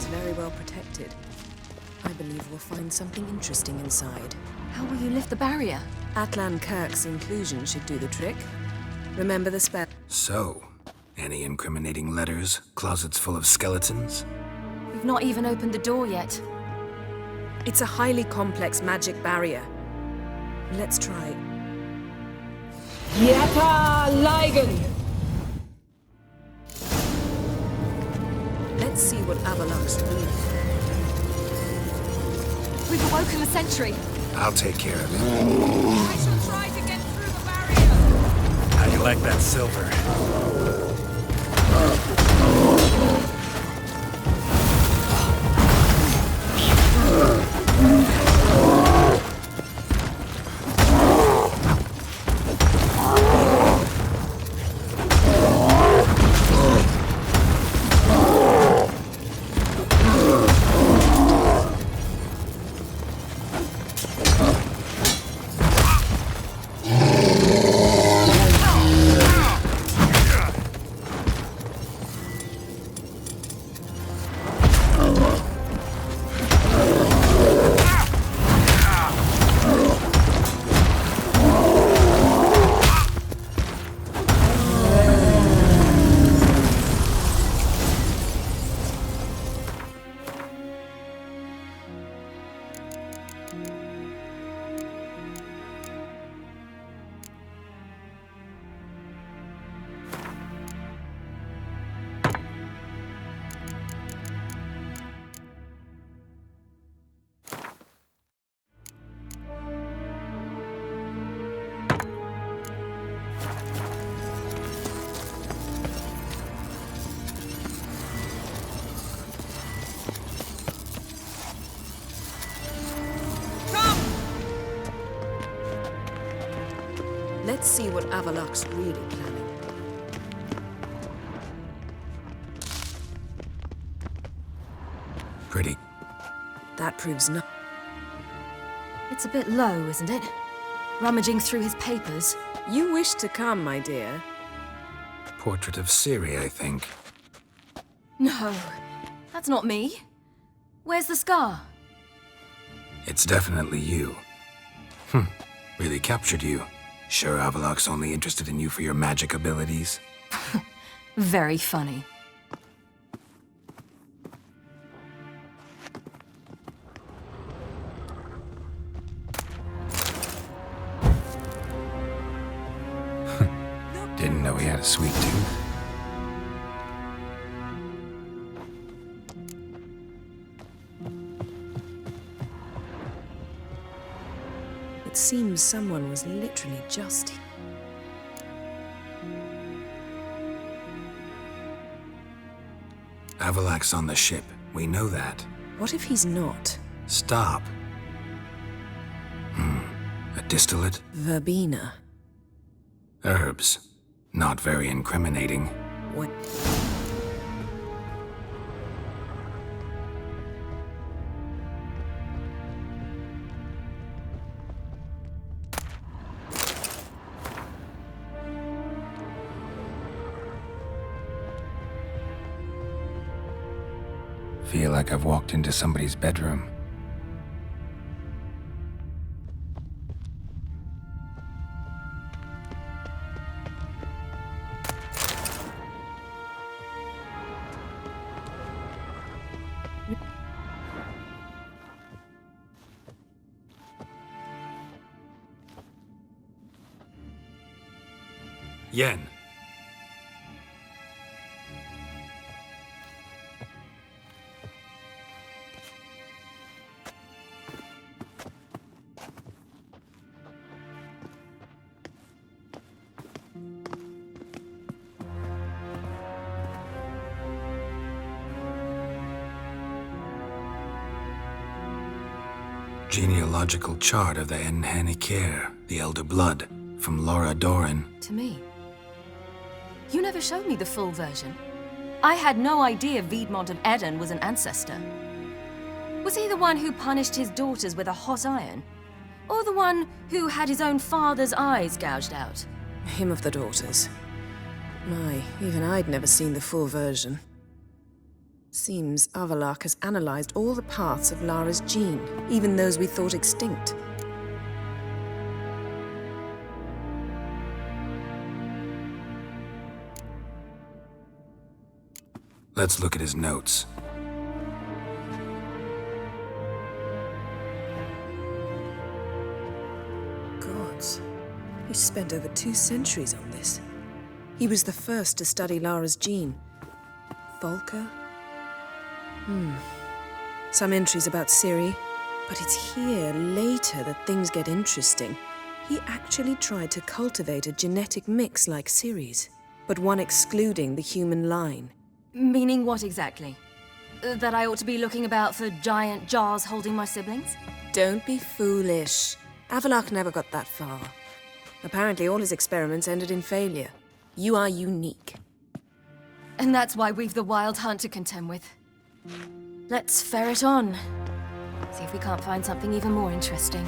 Very well protected. I believe we'll find something interesting inside. How will you lift the barrier? Atlan Kirk's inclusion should do the trick. Remember the spell. So, any incriminating letters? Closets full of skeletons? We've not even opened the door yet. It's a highly complex magic barrier. Let's try. Yata Ligen! Let's see what Avalok's doing. We've awoken the sentry. I'll take care of it. I shall try to get through the barrier. How do you like that silver? Let's see what Avallac'h's really planning. Pretty. That proves nothing. It's a bit low, isn't it? Rummaging through his papers. You wish to come, my dear. Portrait of Ciri, I think. No, that's not me. Where's the scar? It's definitely you. Really captured you. Sure Avallac'h's only interested in you for your magic abilities? Very funny. Didn't know he had a sweet tooth. It seems someone was literally just... Avallac'h's on the ship. We know that. What if he's not? Stop. A distillate? Verbena. Herbs. Not very incriminating. What? Feel like I've walked into somebody's bedroom. Yen. Genealogical chart of the Enhanikir, the Elder Blood, from Laura Doran. To me. You never showed me the full version. I had no idea Viedmont of Eden was an ancestor. Was he the one who punished his daughters with a hot iron? Or the one who had his own father's eyes gouged out? Him of the daughters. My, even I'd never seen the full version. Seems Avallac'h has analyzed all the paths of Lara's gene, even those we thought extinct. Let's look at his notes. Gods. He spent over 2 centuries on this. He was the first to study Lara's gene. Volker? Some entries about Ciri, but it's here later that things get interesting. He actually tried to cultivate a genetic mix like Ciri's, but one excluding the human line. Meaning what exactly? That I ought to be looking about for giant jars holding my siblings? Don't be foolish. Avallac'h never got that far. Apparently all his experiments ended in failure. You are unique. And that's why we've the Wild Hunt to contend with. Let's ferret on. See if we can't find something even more interesting.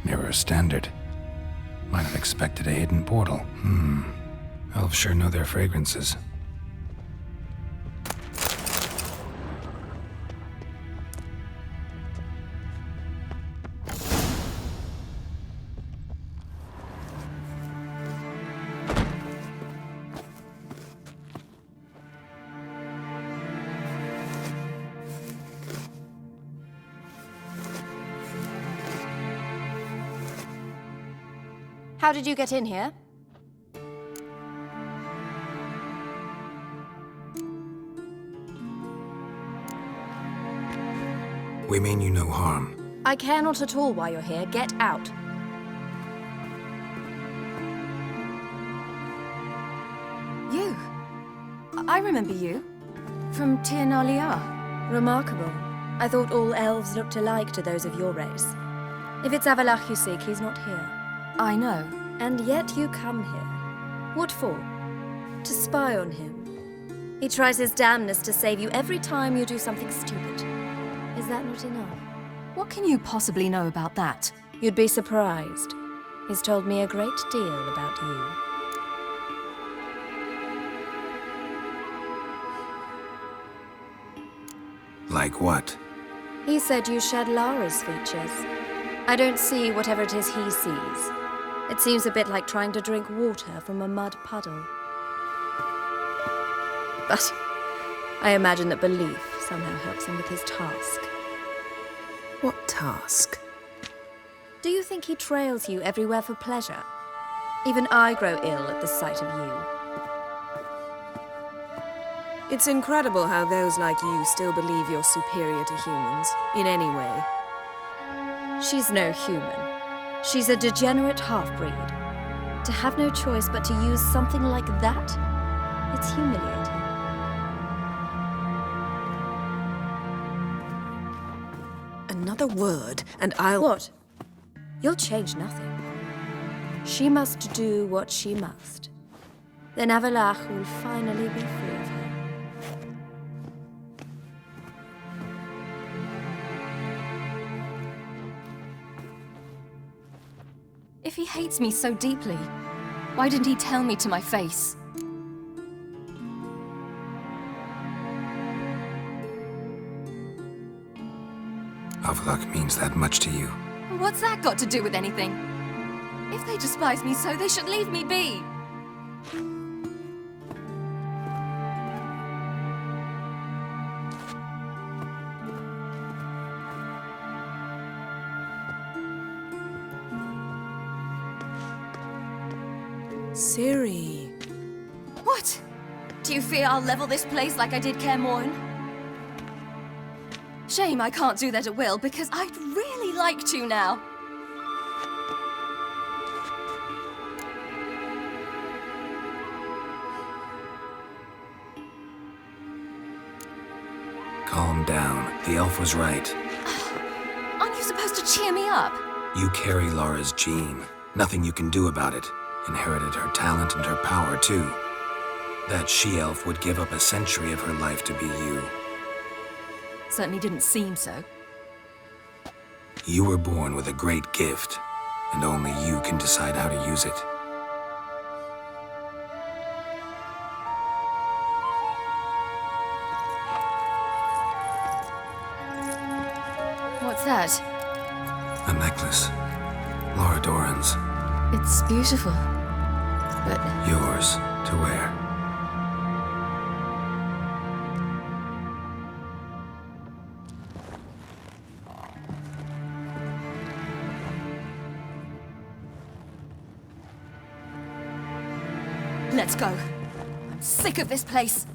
Mirror standard. Might have expected a hidden portal. Elves sure know their fragrances. How did you get in here? We mean you no harm. I care not at all why you're here. Get out. I remember you. From Tir Nalia. Remarkable. I thought all elves looked alike to those of your race. If it's Avalach you seek, he's not here. I know. And yet you come here. What for? To spy on him. He tries his damnedest to save you every time you do something stupid. Is that not enough? What can you possibly know about that? You'd be surprised. He's told me a great deal about you. Like what? He said you shared Lara's features. I don't see whatever it is he sees. It seems a bit like trying to drink water from a mud puddle. But I imagine that belief somehow helps him with his task. What task? Do you think he trails you everywhere for pleasure? Even I grow ill at the sight of you. It's incredible how those like you still believe you're superior to humans, in any way. She's no human. She's a degenerate half-breed. To have no choice but to use something like that, it's humiliating. Another word, and I'll... What? You'll change nothing. She must do what she must. Then Avalach will finally be free of her. If he hates me so deeply, why didn't he tell me to my face? Avalach means that much to you. What's that got to do with anything? If they despise me so, they should leave me be. Ciri. What? Do you fear I'll level this place like I did Kaer Morhen? Shame I can't do that at will, because I'd really like to now. Calm down. The elf was right. Aren't you supposed to cheer me up? You carry Lara's gene. Nothing you can do about it. Inherited her talent and her power, too. That she-elf would give up a century of her life to be you. Certainly didn't seem so. You were born with a great gift, and only you can decide how to use it. What's that? A necklace. Lara Doran's. It's beautiful, but... Yours to wear. Let's go. I'm sick of this place.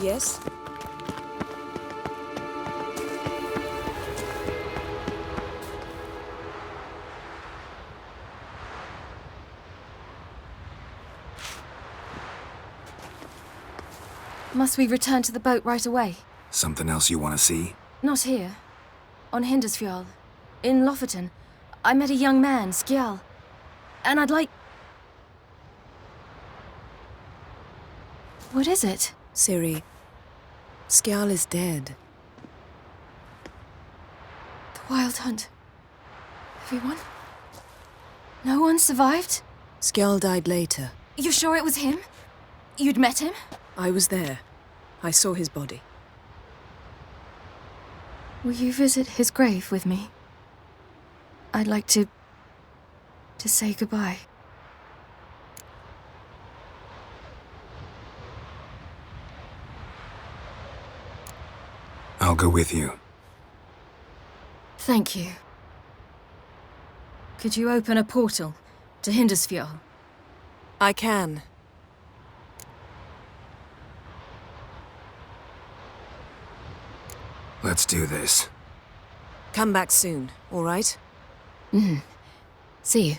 Yes? Must we return to the boat right away? Something else you want to see? Not here. On Hindersfjall. In Lofoten. I met a young man, Skjal. And I'd like... What is it? Ciri, Skjal is dead. The Wild Hunt. Everyone? No one survived? Skjal died later, You sure it was him? You'd met him? I was there. I saw his body. Will you visit his grave with me? I'd like to say goodbye. I'll go with you. Thank you. Could you open a portal to Hindersfjord? I can. Let's do this. Come back soon, all right? See you.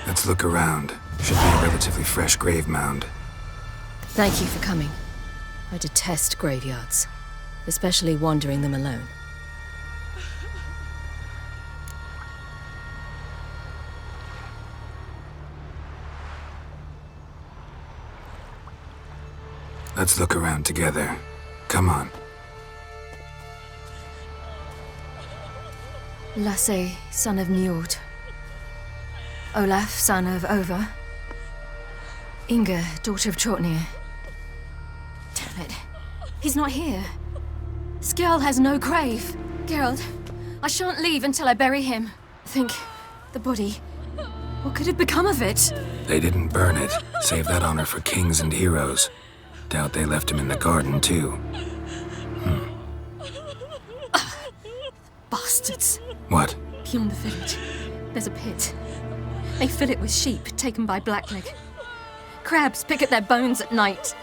Let's look around. Should be a relatively fresh grave mound. Thank you for coming. I detest graveyards, especially wandering them alone. Let's look around together. Come on. Lasse, son of Njord. Olaf, son of Over. Inga, daughter of Trotnir. Damn it. He's not here. Skjald has no grave. Geralt, I shan't leave until I bury him. Think, the body. What could have become of it? They didn't burn it. Save that honor for kings and heroes. Doubt they left him in the garden, too. Bastards. What? Beyond the village, there's a pit. They fill it with sheep taken by Blackleg. Crabs pick at their bones at night.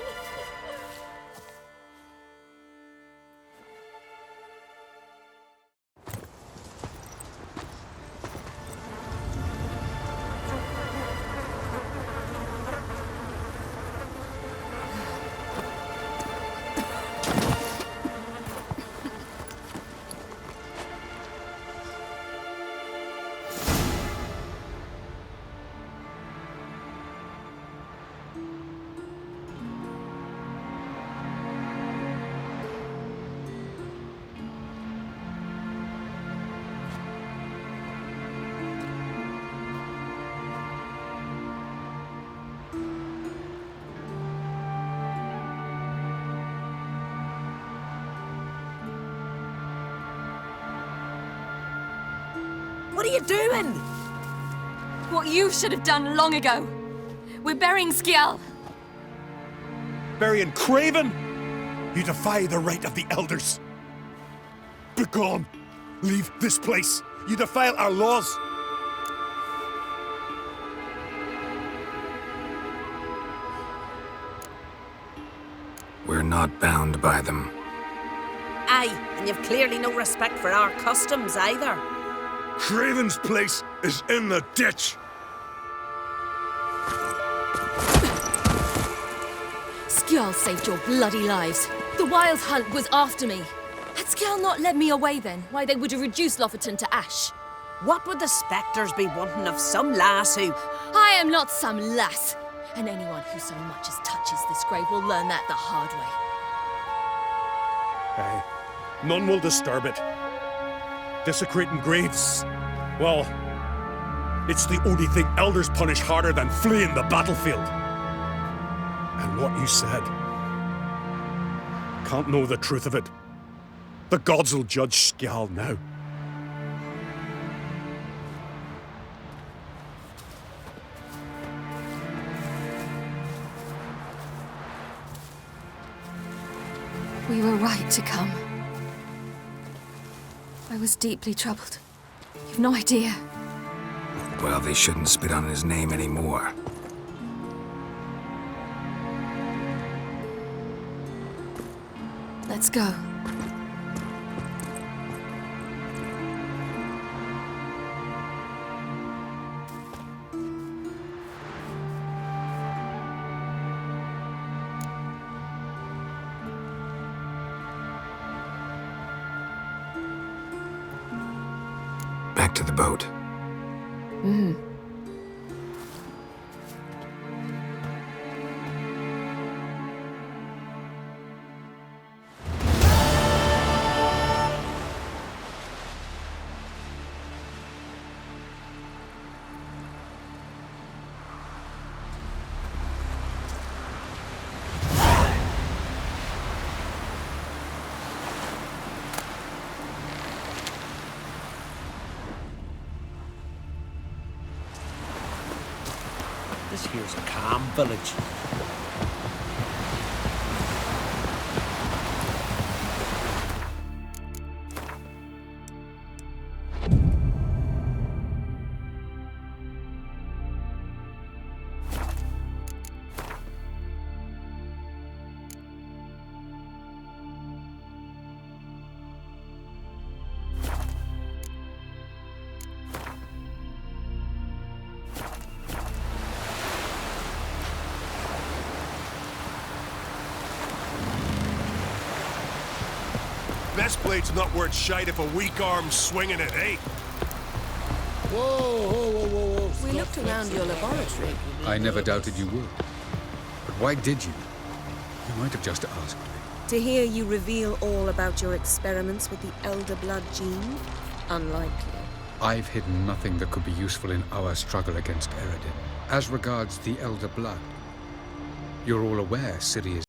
What are you doing? What you should have done long ago. We're burying Skjald. Burying Craven? You defy the right of the elders. Begone. Leave this place. You defile our laws. We're not bound by them. Aye, and you've clearly no respect for our customs either. Craven's place is in the ditch. Skjald saved your bloody lives. The Wild Hunt was after me. Had Skjald not led me away then, why they would have reduced Lofoten to ash. What would the spectres be wanting of some lass who... I am not some lass. And anyone who so much as touches this grave will learn that the hard way. Aye. None will disturb it. Desecrating graves, well, it's the only thing elders punish harder than fleeing the battlefield. And what you said, can't know the truth of it. The gods will judge Skjald now. We were right to come. I was deeply troubled. You've no idea. Well, they shouldn't spit on his name anymore. Let's go. Back to the boat. This here's a calm village. This blade's not worth shite if a weak arm's swinging it, eh? Whoa. We looked around your laboratory. I never doubted you would. But why did you? You might have just asked me. To hear you reveal all about your experiments with the elder blood gene? Unlikely. I've hidden nothing that could be useful in our struggle against Eredin. As regards the elder blood, you're all aware Ciri is